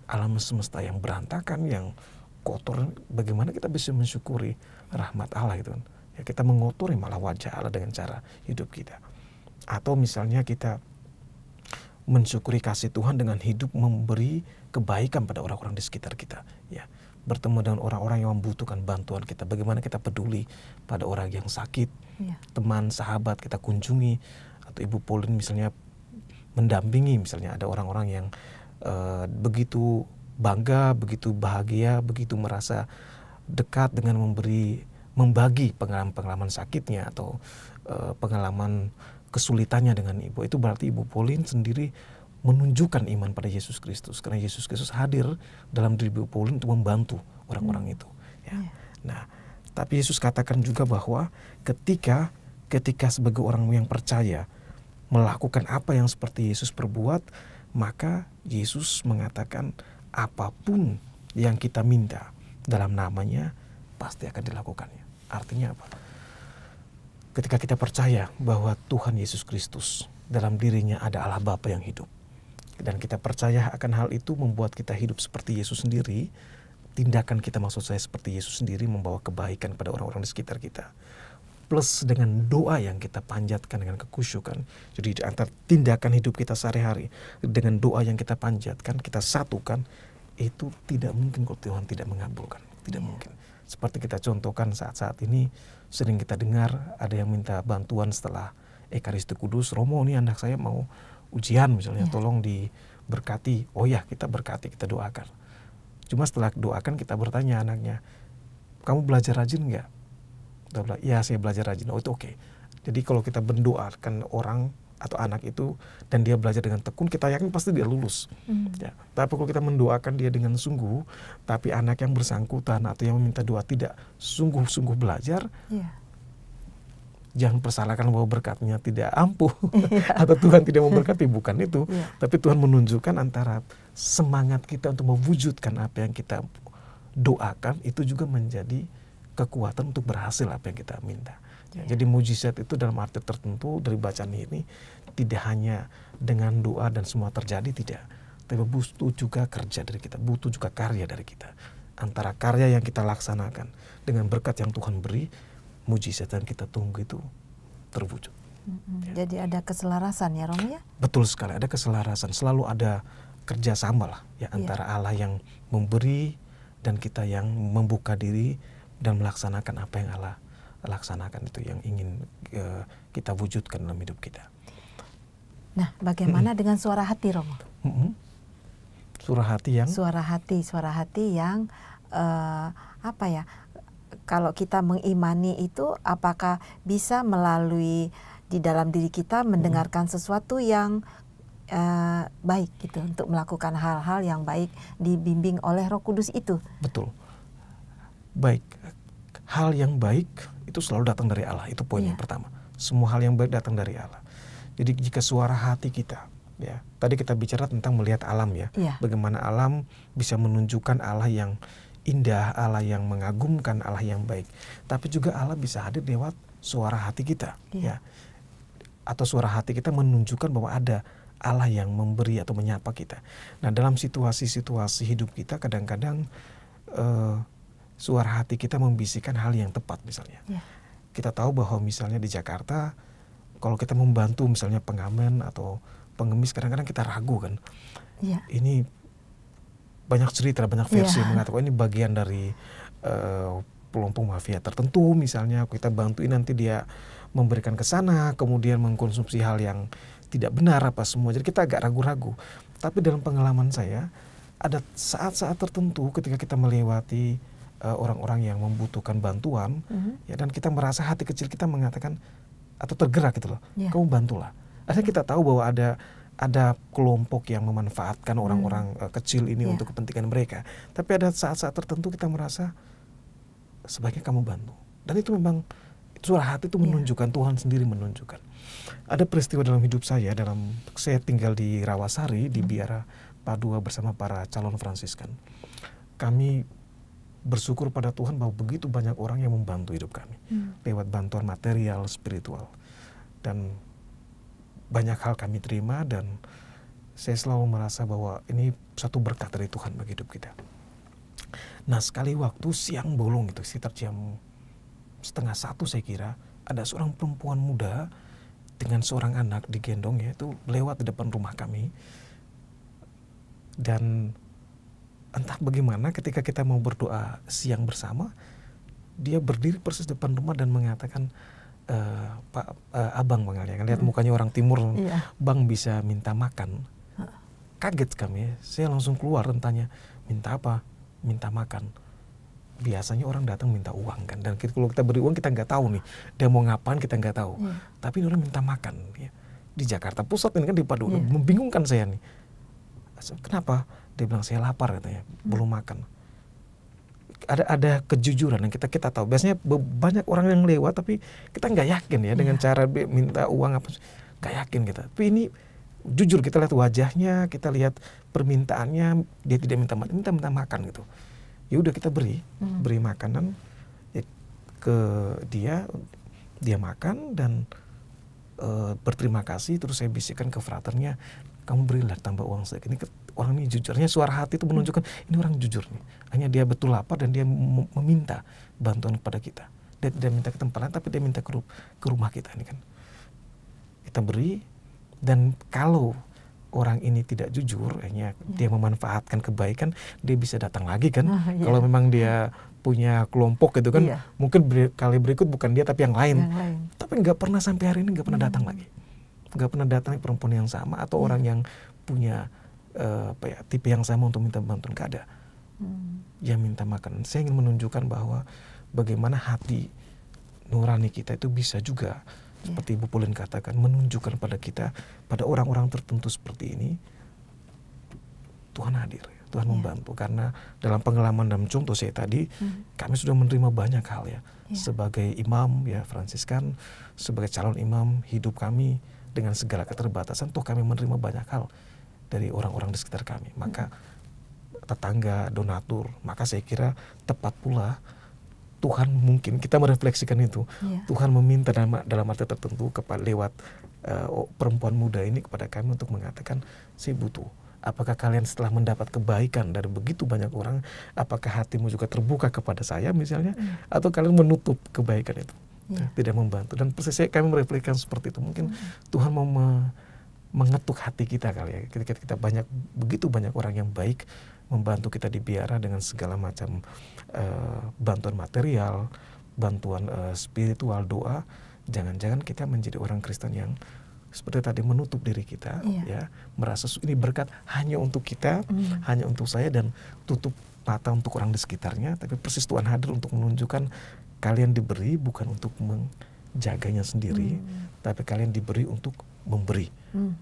alam semesta yang berantakan, yang kotor, bagaimana kita bisa mensyukuri rahmat Allah itu? Ya, kita mengotori malah wajah Allah dengan cara hidup kita. Atau misalnya kita mensyukuri kasih Tuhan dengan hidup memberi kebaikan pada orang-orang di sekitar kita. Ya, bertemu dengan orang-orang yang membutuhkan bantuan kita, bagaimana kita peduli pada orang yang sakit, teman, sahabat kita kunjungi, atau Ibu Pauline misalnya mendampingi, misalnya ada orang-orang yang begitu bangga, begitu bahagia, begitu merasa dekat dengan membagi pengalaman sakitnya atau pengalaman kesulitannya dengan Ibu. Itu berarti Ibu Pauline sendiri menunjukkan iman pada Yesus Kristus, karena Yesus Kristus hadir dalam diri Ibu Pauline untuk membantu orang-orang itu. Ya. Nah, tapi Yesus katakan juga bahwa ketika sebagai orang yang percaya melakukan apa yang seperti Yesus perbuat, maka Yesus mengatakan apapun yang kita minta dalam namanya pasti akan dilakukannya. Artinya apa? Ketika kita percaya bahwa Tuhan Yesus Kristus dalam dirinya ada Allah Bapa yang hidup, dan kita percaya akan hal itu membuat kita hidup seperti Yesus sendiri, tindakan kita maksud saya seperti Yesus sendiri membawa kebaikan pada orang-orang di sekitar kita. Plus dengan doa yang kita panjatkan dengan kekusyukan. Jadi antara tindakan hidup kita sehari-hari dengan doa yang kita panjatkan, kita satukan, itu tidak mungkin kalau Tuhan tidak mengabulkan. Tidak mungkin. Seperti kita contohkan saat-saat ini, sering kita dengar ada yang minta bantuan setelah Ekaristi Kudus, Romo ini anak saya mau ujian misalnya, tolong diberkati. Oh ya, kita berkati, kita doakan. Cuma setelah doakan kita bertanya anaknya, kamu belajar rajin nggak? Dia bilang, ya saya belajar rajin. Oh itu oke. Jadi kalau kita mendoakan orang atau anak itu dan dia belajar dengan tekun, kita yakin pasti dia lulus. Ya. Tapi kalau kita mendoakan dia dengan sungguh, tapi anak yang bersangkutan atau yang meminta doa tidak sungguh-sungguh belajar, jangan persalahkan bahwa berkatnya tidak ampuh atau Tuhan tidak memberkati, bukan itu. Tapi Tuhan menunjukkan antara semangat kita untuk mewujudkan apa yang kita doakan itu juga menjadi kekuatan untuk berhasil apa yang kita minta. Jadi mujizat itu dalam arti tertentu dari bacaan ini tidak hanya dengan doa dan semua terjadi, tidak. Tapi butuh juga kerja dari kita, butuh juga karya dari kita. Antara karya yang kita laksanakan dengan berkat yang Tuhan beri, mujizat yang kita tunggu itu terwujud. Jadi ada keselarasan ya Romo ya? Betul sekali, ada keselarasan. Selalu ada kerjasama lah ya antara Allah yang memberi dan kita yang membuka diri dan melaksanakan apa yang Allah laksanakan, itu yang ingin kita wujudkan dalam hidup kita. Nah, bagaimana dengan suara hati, Romo? Suara hati yang? Suara hati yang apa ya? Kalau kita mengimani itu, apakah bisa melalui di dalam diri kita mendengarkan sesuatu yang baik gitu, untuk melakukan hal-hal yang baik dibimbing oleh Roh Kudus itu? Betul. Baik, hal yang baik itu selalu datang dari Allah. Itu poin yang pertama. Semua hal yang baik datang dari Allah. Jadi jika suara hati kita, ya, tadi kita bicara tentang melihat alam ya, bagaimana alam bisa menunjukkan Allah yang indah, Allah yang mengagumkan, Allah yang baik. Tapi juga Allah bisa hadir lewat suara hati kita, ya, atau suara hati kita menunjukkan bahwa ada Allah yang memberi atau menyapa kita. Nah, dalam situasi-situasi hidup kita kadang-kadang suara hati kita membisikkan hal yang tepat misalnya. Kita tahu bahwa misalnya di Jakarta, kalau kita membantu misalnya pengamen atau pengemis, kadang-kadang kita ragu kan. Ini banyak cerita, banyak versi yang mengatakan ini bagian dari kelompok mafia tertentu misalnya. Kita bantuin, nanti dia memberikan ke sana, kemudian mengkonsumsi hal yang tidak benar apa semua. Jadi kita agak ragu-ragu. Tapi dalam pengalaman saya, ada saat-saat tertentu ketika kita melewati orang-orang yang membutuhkan bantuan, ya, dan kita merasa hati kecil kita mengatakan atau tergerak gitu loh, kamu bantulah. Akhirnya kita tahu bahwa ada kelompok yang memanfaatkan orang-orang kecil ini untuk kepentingan mereka. Tapi ada saat-saat tertentu kita merasa sebaiknya kamu bantu. Dan itu memang suara hati itu menunjukkan, Tuhan sendiri menunjukkan. Ada peristiwa dalam hidup saya tinggal di Rawasari, di Biara Padua bersama para calon Fransiskan. Kami bersyukur pada Tuhan bahwa begitu banyak orang yang membantu hidup kami lewat bantuan material, spiritual, dan banyak hal kami terima, dan saya selalu merasa bahwa ini satu berkat dari Tuhan bagi hidup kita. Nah, sekali waktu siang bolong itu sekitar jam 12:30 saya kira, ada seorang perempuan muda dengan seorang anak digendong, ya, itu lewat di depan rumah kami. Dan entah bagaimana ketika kita mau berdoa siang bersama, dia berdiri persis depan rumah dan mengatakan, Pak, Abang panggilnya, lihat mukanya orang timur, Bang bisa minta makan. Kaget kami, ya. Saya langsung keluar dan tanya, minta apa? Minta makan. Biasanya orang datang minta uang kan, dan kalau kita beri uang kita nggak tahu nih dia mau ngapain, kita nggak tahu. Tapi ini orang minta makan, ya. Di Jakarta Pusat ini kan, di Padua, membingungkan saya nih. Kenapa? Dia bilang saya lapar katanya, belum makan. Ada kejujuran yang kita tahu. Biasanya banyak orang yang lewat tapi kita nggak yakin ya dengan cara minta uang apa, nggak yakin kita. Tapi ini jujur, kita lihat wajahnya, kita lihat permintaannya, dia tidak minta makan gitu. Ya udah kita beri makanan ke dia makan dan berterima kasih. Terus saya bisikkan ke fraternya, kamu berilah tambah uang saya. Ini orang ini jujurnya, suara hati itu menunjukkan ini orang jujur nih. Hanya dia betul lapar dan dia meminta bantuan kepada kita. Dia tidak minta ke tempat lain, tapi dia minta ke rumah kita ini kan. Kita beri, dan kalau orang ini tidak jujur, hanya dia memanfaatkan kebaikan, dia bisa datang lagi kan. Kalau memang dia punya kelompok gitu kan, mungkin kali berikut bukan dia tapi yang lain. Tapi nggak pernah sampai hari ini nggak pernah datang lagi. Nggak pernah datang perempuan yang sama atau orang yang punya tipe yang sama untuk minta bantuan, nggak ada. Yang minta makan. Saya ingin menunjukkan bahwa bagaimana hati nurani kita itu bisa juga, seperti Ibu Pauline katakan, menunjukkan pada kita, pada orang-orang tertentu seperti ini, Tuhan hadir, Tuhan membantu. Karena dalam pengalaman, dalam contoh saya tadi, kami sudah menerima banyak hal ya. Sebagai imam ya Fransiskan, sebagai calon imam, hidup kami dengan segala keterbatasan, toh kami menerima banyak hal dari orang-orang di sekitar kami. Maka tetangga, donatur, maka saya kira tepat pula Tuhan, mungkin kita merefleksikan itu. Tuhan meminta dalam arti tertentu lewat perempuan muda ini kepada kami untuk mengatakan, saya butuh. Apakah kalian setelah mendapat kebaikan dari begitu banyak orang, apakah hatimu juga terbuka kepada saya misalnya, atau kalian menutup kebaikan itu, tidak membantu. Dan persis kami merefleksikan seperti itu. Mungkin Tuhan mau mengetuk hati kita kali ya, ketika kita begitu banyak orang yang baik membantu kita di biara dengan segala macam bantuan material, bantuan spiritual, doa, jangan-jangan kita menjadi orang Kristen yang seperti tadi menutup diri kita, ya, merasa ini berkat hanya untuk kita, hanya untuk saya, dan tutup mata untuk orang di sekitarnya. Tapi persis Tuhan hadir untuk menunjukkan kalian diberi bukan untuk menjaganya sendiri, tapi kalian diberi untuk memberi.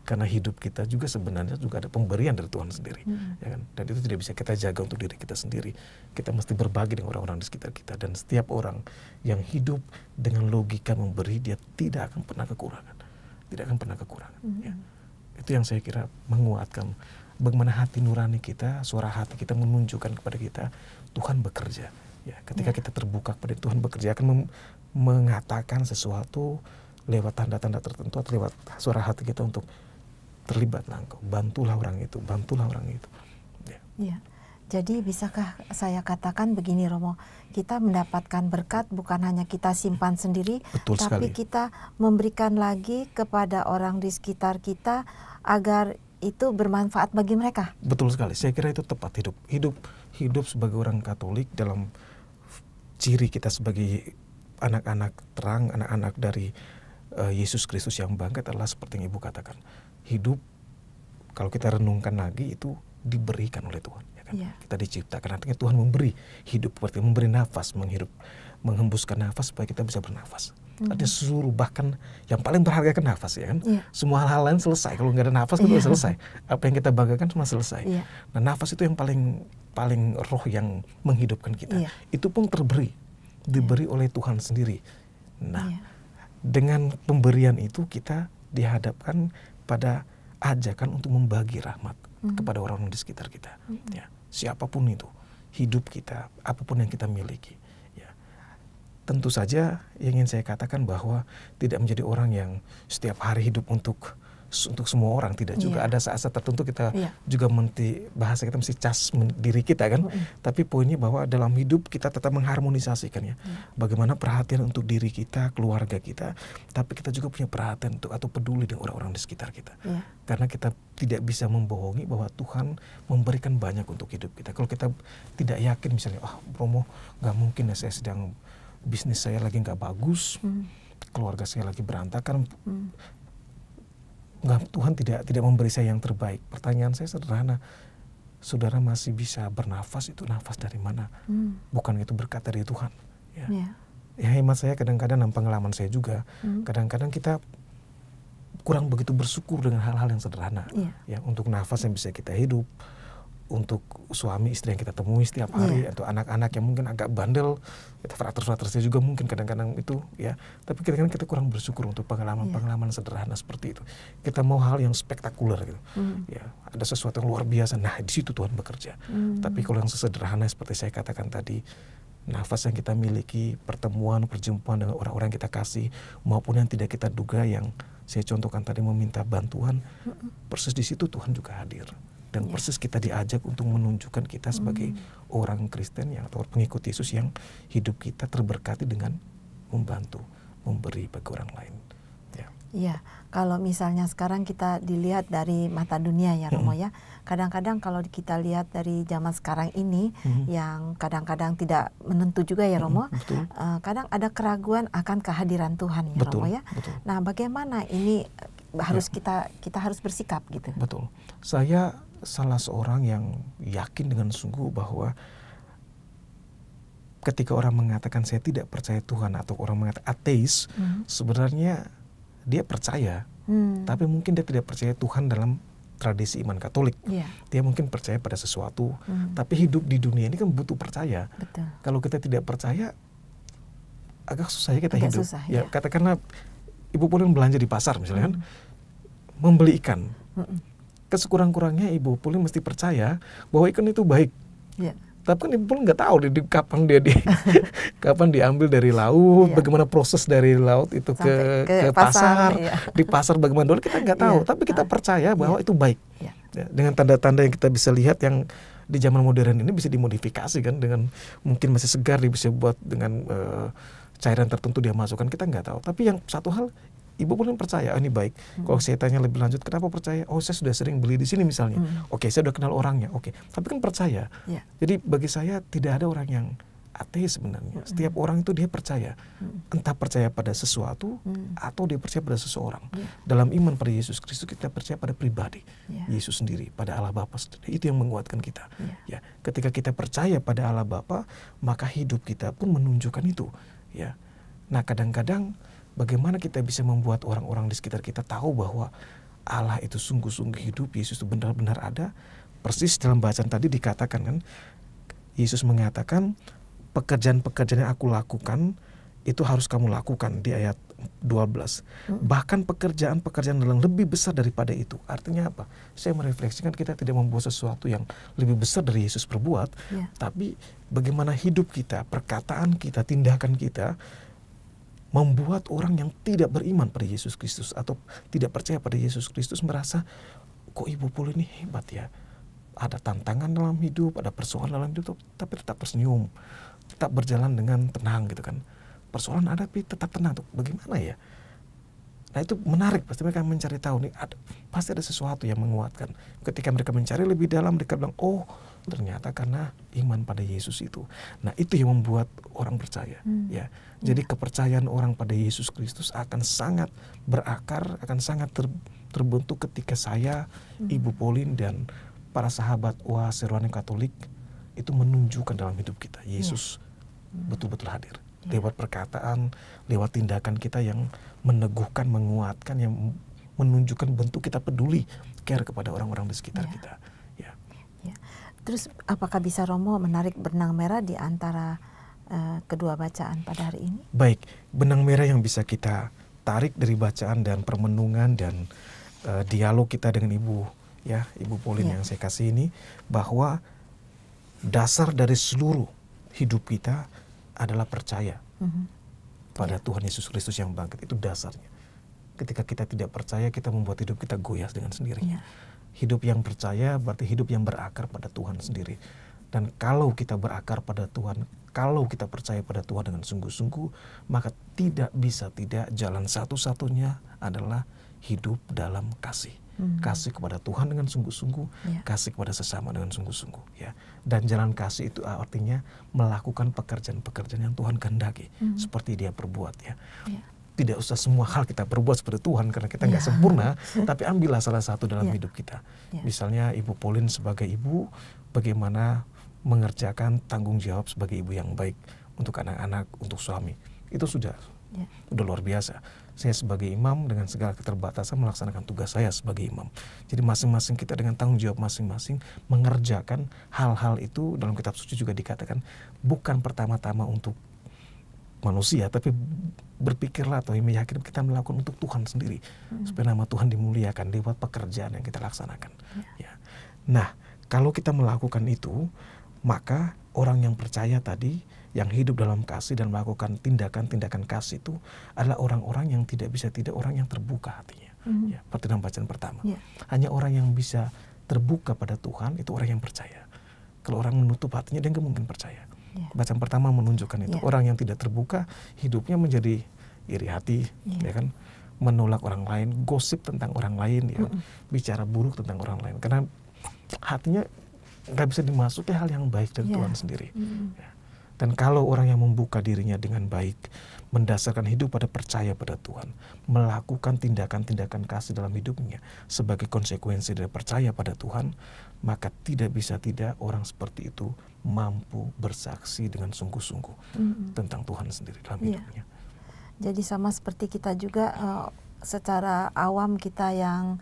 Karena hidup kita juga sebenarnya juga ada pemberian dari Tuhan sendiri, ya kan? Dan itu tidak bisa kita jaga untuk diri kita sendiri. Kita mesti berbagi dengan orang-orang di sekitar kita. Dan setiap orang yang hidup dengan logika memberi, dia tidak akan pernah kekurangan. Tidak akan pernah kekurangan. Ya. Itu yang saya kira menguatkan bagaimana hati nurani kita, suara hati kita menunjukkan kepada kita Tuhan bekerja. Ya, ketika kita terbuka kepada Tuhan bekerja, akan mengatakan sesuatu lewat tanda-tanda tertentu atau lewat suara hati kita untuk terlibatlah engkau, bantulah orang itu, bantulah orang itu. Ya. Ya. Jadi bisakah saya katakan begini, Romo, kita mendapatkan berkat bukan hanya kita simpan sendiri, tapi kita memberikan lagi kepada orang di sekitar kita agar itu bermanfaat bagi mereka. Betul sekali, saya kira itu tepat. Hidup sebagai orang Katolik dalam ciri kita sebagai anak-anak terang, anak-anak dari Yesus Kristus yang bangkit adalah seperti yang Ibu katakan. Hidup, kalau kita renungkan lagi, itu diberikan oleh Tuhan. Kita diciptakan, artinya Tuhan memberi hidup, berarti memberi nafas, menghembuskan nafas supaya kita bisa bernafas. Artinya seluruh, bahkan yang paling berharga kan nafas, ya kan? Semua hal lain selesai, kalau nggak ada nafas itu udah selesai. Apa yang kita banggakan semua selesai. Nah, nafas itu yang paling roh yang menghidupkan kita. Itu pun diberi oleh Tuhan sendiri. Nah, dengan pemberian itu kita dihadapkan pada ajakan untuk membagi rahmat kepada orang-orang di sekitar kita. Ya. Siapapun itu, hidup kita, apapun yang kita miliki. Ya. Tentu saja yang ingin saya katakan bahwa tidak menjadi orang yang setiap hari hidup untuk semua orang, tidak juga. Ada saat-saat tertentu kita juga bahasa kita mesti cas diri kita kan. Tapi poinnya bahwa dalam hidup kita tetap mengharmonisasikannya. Bagaimana perhatian untuk diri kita, keluarga kita, tapi kita juga punya perhatian untuk atau peduli dengan orang-orang di sekitar kita. Karena kita tidak bisa membohongi bahwa Tuhan memberikan banyak untuk hidup kita. Kalau kita tidak yakin misalnya, Romo, nggak mungkin ya, saya sedang bisnis saya lagi nggak bagus, keluarga saya lagi berantakan. Nggak, Tuhan tidak memberi saya yang terbaik. Pertanyaan saya sederhana, saudara masih bisa bernafas, itu nafas dari mana? Bukan itu berkat dari Tuhan. Ya, hemat saya kadang-kadang, dalam pengalaman saya juga, kadang-kadang kita kurang begitu bersyukur dengan hal-hal yang sederhana. Ya, untuk nafas yang bisa kita hidup, untuk suami istri yang kita temui setiap hari, atau anak-anak yang mungkin agak bandel, frater-frater saya juga mungkin kadang-kadang itu, ya. Tapi kadang-kadang kita kurang bersyukur untuk pengalaman-pengalaman sederhana seperti itu. Kita mau hal yang spektakuler gitu, ya. Ada sesuatu yang luar biasa. Nah, di situ Tuhan bekerja. Tapi kalau yang sesederhana seperti saya katakan tadi, nafas yang kita miliki, perjumpaan dengan orang-orang yang kita kasih, maupun yang tidak kita duga, yang saya contohkan tadi meminta bantuan, persis di situ Tuhan juga hadir. Dan persis kita diajak untuk menunjukkan kita sebagai orang Kristen atau pengikut Yesus yang hidup kita terberkati dengan membantu, memberi bagi orang lain. Iya, kalau misalnya sekarang kita dilihat dari mata dunia ya, Romo, ya. Kadang-kadang kalau kita lihat dari zaman sekarang ini, yang kadang-kadang tidak menentu juga ya, Romo. Kadang ada keraguan akan kehadiran Tuhan ya, Romo, ya. Nah, bagaimana ini harus kita harus bersikap gitu. Betul. Saya salah seorang yang yakin dengan sungguh bahwa ketika orang mengatakan saya tidak percaya Tuhan, atau orang mengatakan ateis, sebenarnya dia percaya, tapi mungkin dia tidak percaya Tuhan dalam tradisi iman Katolik. Dia mungkin percaya pada sesuatu, tapi hidup di dunia ini kan butuh percaya. Kalau kita tidak percaya, agak susah ya kita hidup. Ya, katakanlah Ibu Pauline belanja di pasar misalnya kan, membeli ikan. Kesekurang-kurangnya Ibu Pauline mesti percaya bahwa ikan itu baik. Tapi kan Ibu Pauline nggak tahu kapan diambil dari laut, bagaimana proses dari laut itu ke pasar, di pasar bagaimana dulu kita nggak tahu. Tapi kita percaya bahwa itu baik. Ya, dengan tanda-tanda yang kita bisa lihat yang di zaman modern ini bisa dimodifikasi kan, dengan mungkin masih segar, dia bisa buat dengan cairan tertentu dia masukkan, kita nggak tahu. Tapi yang satu hal, Ibu Pauline percaya, ini baik. Kalau saya tanya lebih lanjut, kenapa percaya? Oh, saya sudah sering beli di sini misalnya. Oke, saya sudah kenal orangnya. Oke, tapi kan percaya. Jadi bagi saya tidak ada orang yang ateis sebenarnya. Setiap orang itu dia percaya, entah percaya pada sesuatu atau dia percaya pada seseorang. Dalam iman pada Yesus Kristus kita percaya pada pribadi, Yesus sendiri, pada Allah Bapa sendiri. Itu yang menguatkan kita. Ya, ketika kita percaya pada Allah Bapa, maka hidup kita pun menunjukkan itu. Ya, nah kadang-kadang bagaimana kita bisa membuat orang-orang di sekitar kita tahu bahwa Allah itu sungguh-sungguh hidup, Yesus itu benar-benar ada. Persis dalam bacaan tadi dikatakan kan, Yesus mengatakan pekerjaan-pekerjaan yang aku lakukan itu harus kamu lakukan di ayat 12. Bahkan pekerjaan-pekerjaan yang lebih besar daripada itu. Artinya apa? Saya merefleksikan kita tidak membuat sesuatu yang lebih besar dari Yesus perbuat, tapi bagaimana hidup kita, perkataan kita, tindakan kita membuat orang yang tidak beriman pada Yesus Kristus atau tidak percaya pada Yesus Kristus merasa, kok Ibu Pul ini hebat ya. Ada tantangan dalam hidup, ada persoalan dalam hidup, tapi tetap tersenyum, tetap berjalan dengan tenang gitu kan. Persoalan ada tapi tetap tenang tuh. Bagaimana ya? Nah itu menarik, pasti mereka mencari tahu nih, pasti ada sesuatu yang menguatkan. Ketika mereka mencari lebih dalam, mereka bilang, oh ternyata karena iman pada Yesus itu. Nah itu yang membuat orang percaya. Ya, jadi kepercayaan orang pada Yesus Kristus akan sangat berakar, akan sangat terbentuk ketika saya, Ibu Pauline dan para sahabat OASE Rohani Katolik itu menunjukkan dalam hidup kita Yesus betul-betul hadir. Lewat perkataan, lewat tindakan kita yang meneguhkan, menguatkan, yang menunjukkan bentuk kita peduli, care kepada orang-orang di sekitar kita. Ya. Terus apakah bisa Romo menarik benang merah di antara kedua bacaan pada hari ini? Baik, benang merah yang bisa kita tarik dari bacaan dan permenungan dan dialog kita dengan Ibu Pauline yang saya kasih ini, bahwa dasar dari seluruh hidup kita adalah percaya pada Tuhan Yesus Kristus yang bangkit. Itu dasarnya. Ketika kita tidak percaya, kita membuat hidup kita goyah dengan sendirinya. Hidup yang percaya berarti hidup yang berakar pada Tuhan sendiri. Dan kalau kita berakar pada Tuhan, kalau kita percaya pada Tuhan dengan sungguh-sungguh, maka tidak bisa tidak, jalan satu-satunya adalah hidup dalam kasih. Kasih kepada Tuhan dengan sungguh-sungguh, kasih kepada sesama dengan sungguh-sungguh, ya. Dan jalan kasih itu artinya melakukan pekerjaan-pekerjaan yang Tuhan kehendaki, seperti Dia perbuat, ya. Tidak usah semua hal kita perbuat seperti Tuhan karena kita nggak sempurna, tapi ambillah salah satu dalam hidup kita. Misalnya Ibu Pauline sebagai ibu, bagaimana mengerjakan tanggung jawab sebagai ibu yang baik untuk anak-anak, untuk suami. Itu sudah luar biasa. Saya sebagai imam dengan segala keterbatasan melaksanakan tugas saya sebagai imam. Jadi masing-masing kita dengan tanggung jawab masing-masing mengerjakan hal-hal itu. Dalam kitab suci juga dikatakan bukan pertama-tama untuk manusia, tapi berpikirlah atau meyakini kita melakukan untuk Tuhan sendiri, supaya nama Tuhan dimuliakan lewat pekerjaan yang kita laksanakan. Ya. Nah, kalau kita melakukan itu, maka orang yang percaya tadi, yang hidup dalam kasih dan melakukan tindakan-tindakan kasih itu adalah orang-orang yang tidak bisa tidak, orang yang terbuka hatinya. Ya, seperti dalam bacaan pertama. Hanya orang yang bisa terbuka pada Tuhan itu orang yang percaya. Kalau orang menutup hatinya, dia nggak mungkin percaya. Bacaan pertama menunjukkan itu. Orang yang tidak terbuka hidupnya menjadi iri hati, ya kan, menolak orang lain, gosip tentang orang lain, ya, bicara buruk tentang orang lain, karena hatinya nggak bisa dimasuki hal yang baik dari Tuhan sendiri. Ya. Dan kalau orang yang membuka dirinya dengan baik, mendasarkan hidup pada percaya pada Tuhan, melakukan tindakan-tindakan kasih dalam hidupnya sebagai konsekuensi dari percaya pada Tuhan, maka tidak bisa tidak orang seperti itu mampu bersaksi dengan sungguh-sungguh tentang Tuhan sendiri dalam hidupnya. Jadi sama seperti kita juga secara awam, kita yang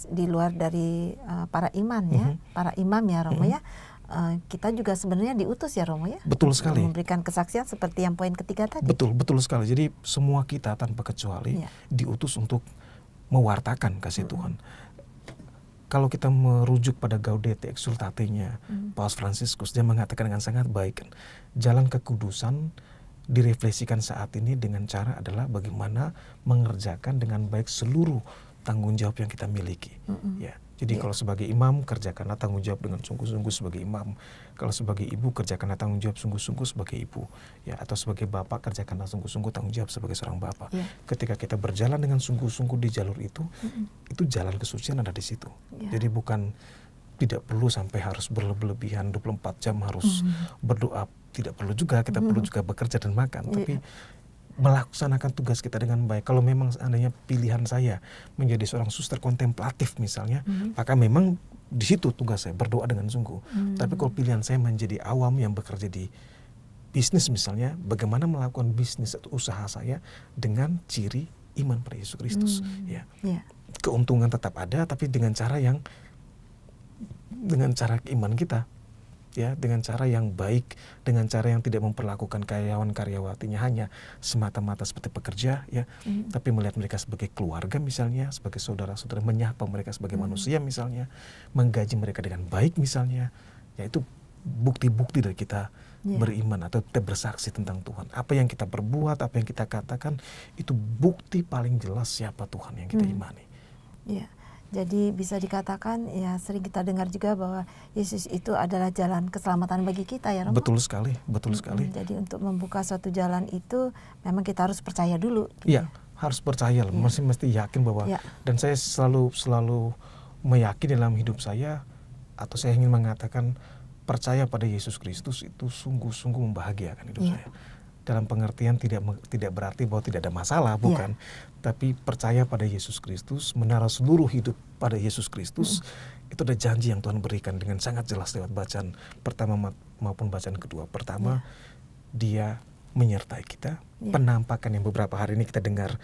di luar dari para imam ya, para imam ya Romo ya. Kita juga sebenarnya diutus ya Romo ya. Betul sekali. Memberikan kesaksian seperti yang poin ketiga tadi. Betul sekali. Jadi semua kita tanpa kecuali diutus untuk mewartakan kasih Tuhan. Kalau kita merujuk pada Gaudete Exsultate-nya Paus Fransiskus, dia mengatakan dengan sangat baik kan, jalan kekudusan direfleksikan saat ini dengan cara adalah bagaimana mengerjakan dengan baik seluruh tanggung jawab yang kita miliki. Ya. Jadi kalau sebagai imam, kerjakanlah tanggung jawab dengan sungguh-sungguh sebagai imam. Kalau sebagai ibu, kerjakanlah tanggung jawab sungguh-sungguh sebagai ibu. Ya, atau sebagai bapak, kerjakanlah sungguh-sungguh tanggung jawab sebagai seorang bapak. Ketika kita berjalan dengan sungguh-sungguh di jalur itu jalan kesucian ada di situ. Jadi bukan, tidak perlu sampai harus berlebihan 24 jam harus berdoa tidak perlu juga, kita perlu juga bekerja dan makan, tapi melaksanakan tugas kita dengan baik. Kalau memang seandainya pilihan saya menjadi seorang suster kontemplatif misalnya, maka memang di situ tugas saya berdoa dengan sungguh. Tapi kalau pilihan saya menjadi awam yang bekerja di bisnis misalnya, bagaimana melakukan bisnis atau usaha saya dengan ciri iman pada Yesus Kristus. Ya. Keuntungan tetap ada, tapi dengan cara iman kita. Ya, dengan cara yang baik, dengan cara yang tidak memperlakukan karyawan-karyawatinya hanya semata-mata seperti pekerja, ya, tapi melihat mereka sebagai keluarga misalnya, sebagai saudara-saudara, menyapa mereka sebagai manusia misalnya, menggaji mereka dengan baik misalnya, ya itu bukti-bukti dari kita beriman atau kita bersaksi tentang Tuhan. Apa yang kita perbuat, apa yang kita katakan, itu bukti paling jelas siapa Tuhan yang kita imani. Ya. Jadi bisa dikatakan ya sering kita dengar juga bahwa Yesus itu adalah jalan keselamatan bagi kita ya Romo. Betul sekali, betul sekali. Jadi untuk membuka suatu jalan itu memang kita harus percaya dulu. Iya, harus percaya, mesti yakin bahwa dan saya selalu meyakini dalam hidup saya, atau saya ingin mengatakan percaya pada Yesus Kristus itu sungguh-sungguh membahagiakan hidup saya. Dalam pengertian tidak berarti bahwa tidak ada masalah, bukan. Tapi percaya pada Yesus Kristus, menaruh seluruh hidup pada Yesus Kristus, itu ada janji yang Tuhan berikan dengan sangat jelas lewat bacaan pertama maupun bacaan kedua. Pertama, Dia menyertai kita. Penampakan yang beberapa hari ini kita dengar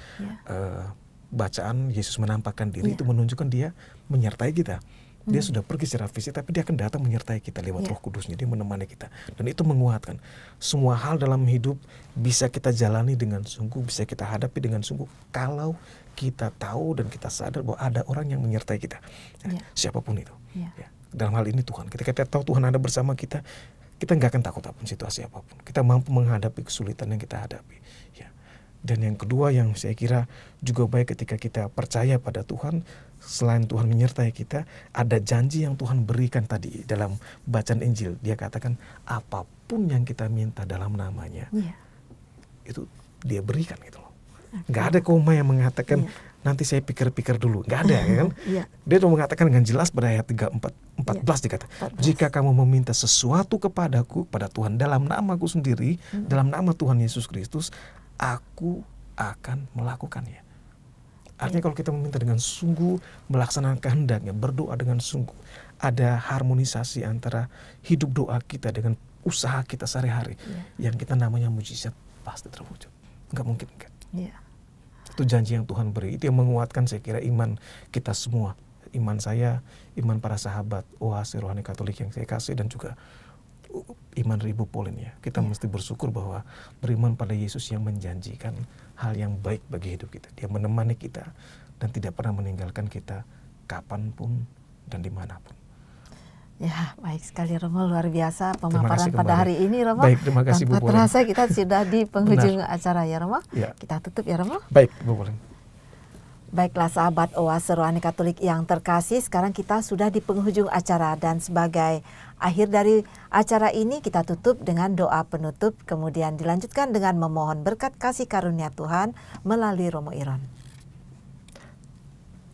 bacaan Yesus menampakkan diri, itu menunjukkan Dia menyertai kita. Dia sudah pergi secara fisik, tapi Dia akan datang menyertai kita lewat Roh Kudusnya. Dia menemani kita, dan itu menguatkan. Semua hal dalam hidup bisa kita jalani dengan sungguh, bisa kita hadapi dengan sungguh kalau kita tahu dan kita sadar bahwa ada orang yang menyertai kita, siapapun itu. Dalam hal ini Tuhan, ketika kita tahu Tuhan ada bersama kita, kita nggak akan takut apapun situasi apapun. Kita mampu menghadapi kesulitan yang kita hadapi. Dan yang kedua yang saya kira juga baik ketika kita percaya pada Tuhan, selain Tuhan menyertai kita, ada janji yang Tuhan berikan tadi dalam bacaan Injil. Dia katakan apapun yang kita minta dalam namanya, itu Dia berikan gitu loh. Nggak ada koma yang mengatakan nanti saya pikir-pikir dulu. Nggak ada kan. Dia tuh mengatakan dengan jelas pada ayat 14 dikata, jika kamu meminta sesuatu kepadaku, pada Tuhan dalam namaku sendiri, dalam nama Tuhan Yesus Kristus, aku akan melakukannya. Artinya kalau kita meminta dengan sungguh, melaksanakan kehendaknya, berdoa dengan sungguh, ada harmonisasi antara hidup doa kita dengan usaha kita sehari-hari. Yang kita namanya mujizat pasti terwujud. Nggak mungkin enggak. Itu janji yang Tuhan beri. Itu yang menguatkan saya kira iman kita semua. Iman saya, iman para sahabat Oase Rohani Katolik yang saya kasih, dan juga iman Ibu Pauline ya. Kita mesti bersyukur bahwa beriman pada Yesus yang menjanjikan hal yang baik bagi hidup kita. Dia menemani kita dan tidak pernah meninggalkan kita kapanpun dan dimanapun. Ya, baik sekali Romo, luar biasa pemaparan pada hari ini Romo. Baik, terima kasih Bu Pauline. Terasa kita sudah di penghujung acara ya Romo. Kita tutup ya Romo. Baik Bu Pauline. Baiklah sahabat Oase Rohani Katolik yang terkasih, sekarang kita sudah di penghujung acara, dan sebagai akhir dari acara ini kita tutup dengan doa penutup, kemudian dilanjutkan dengan memohon berkat kasih karunia Tuhan melalui Romo Iron.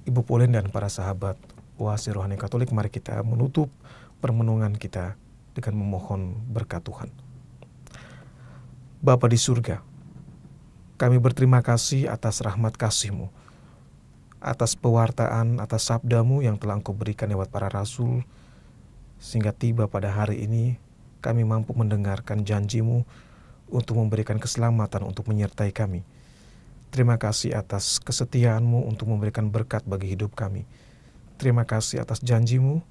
Ibu Pauline dan para sahabat Oase Rohani Katolik, mari kita menutup permenungan kita dengan memohon berkat Tuhan. Bapa di surga, kami berterima kasih atas rahmat kasih-Mu, atas pewartaan, atas sabda-Mu yang telah Engkau berikan lewat para rasul, sehingga tiba pada hari ini kami mampu mendengarkan janji-Mu untuk memberikan keselamatan, untuk menyertai kami. Terima kasih atas kesetiaan-Mu untuk memberikan berkat bagi hidup kami. Terima kasih atas janji-Mu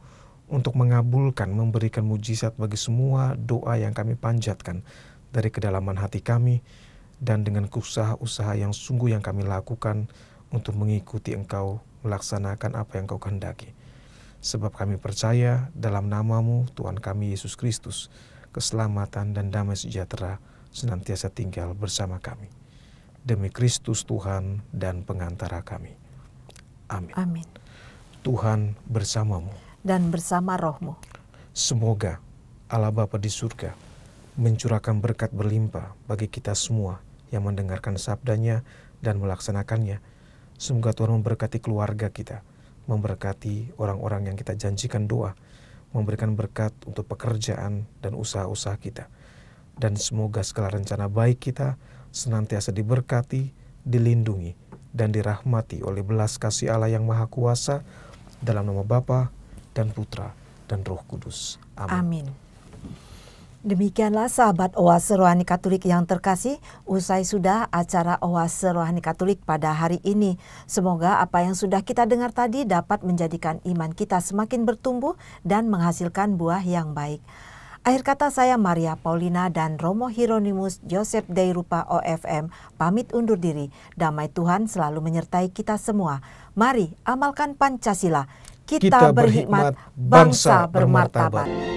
untuk mengabulkan, memberikan mujizat bagi semua doa yang kami panjatkan dari kedalaman hati kami, dan dengan usaha-usaha yang sungguh yang kami lakukan untuk mengikuti Engkau, melaksanakan apa yang Engkau kehendaki. Sebab kami percaya dalam nama-Mu, Tuhan kami Yesus Kristus, keselamatan dan damai sejahtera senantiasa tinggal bersama kami. Demi Kristus Tuhan dan pengantara kami. Amin. Amin. Tuhan bersamamu. Dan bersama roh-Mu. Semoga Allah Bapa di surga mencurahkan berkat berlimpah bagi kita semua yang mendengarkan sabdanya dan melaksanakannya. Semoga Tuhan memberkati keluarga kita, memberkati orang-orang yang kita janjikan doa, memberikan berkat untuk pekerjaan dan usaha-usaha kita. dan semoga segala rencana baik kita senantiasa diberkati, dilindungi, dan dirahmati oleh belas kasih Allah yang Maha Kuasa, dalam nama Bapa dan Putra dan Roh Kudus. Amin. Amin. Demikianlah sahabat Oase Rohani Katolik yang terkasih, usai sudah acara Oase Rohani Katolik pada hari ini. Semoga apa yang sudah kita dengar tadi dapat menjadikan iman kita semakin bertumbuh dan menghasilkan buah yang baik. Akhir kata, saya Maria Paulina dan Romo Hieronymus Joseph Deirupa OFM pamit undur diri. Damai Tuhan selalu menyertai kita semua. Mari amalkan Pancasila. Kita berhikmat, bangsa bermartabat.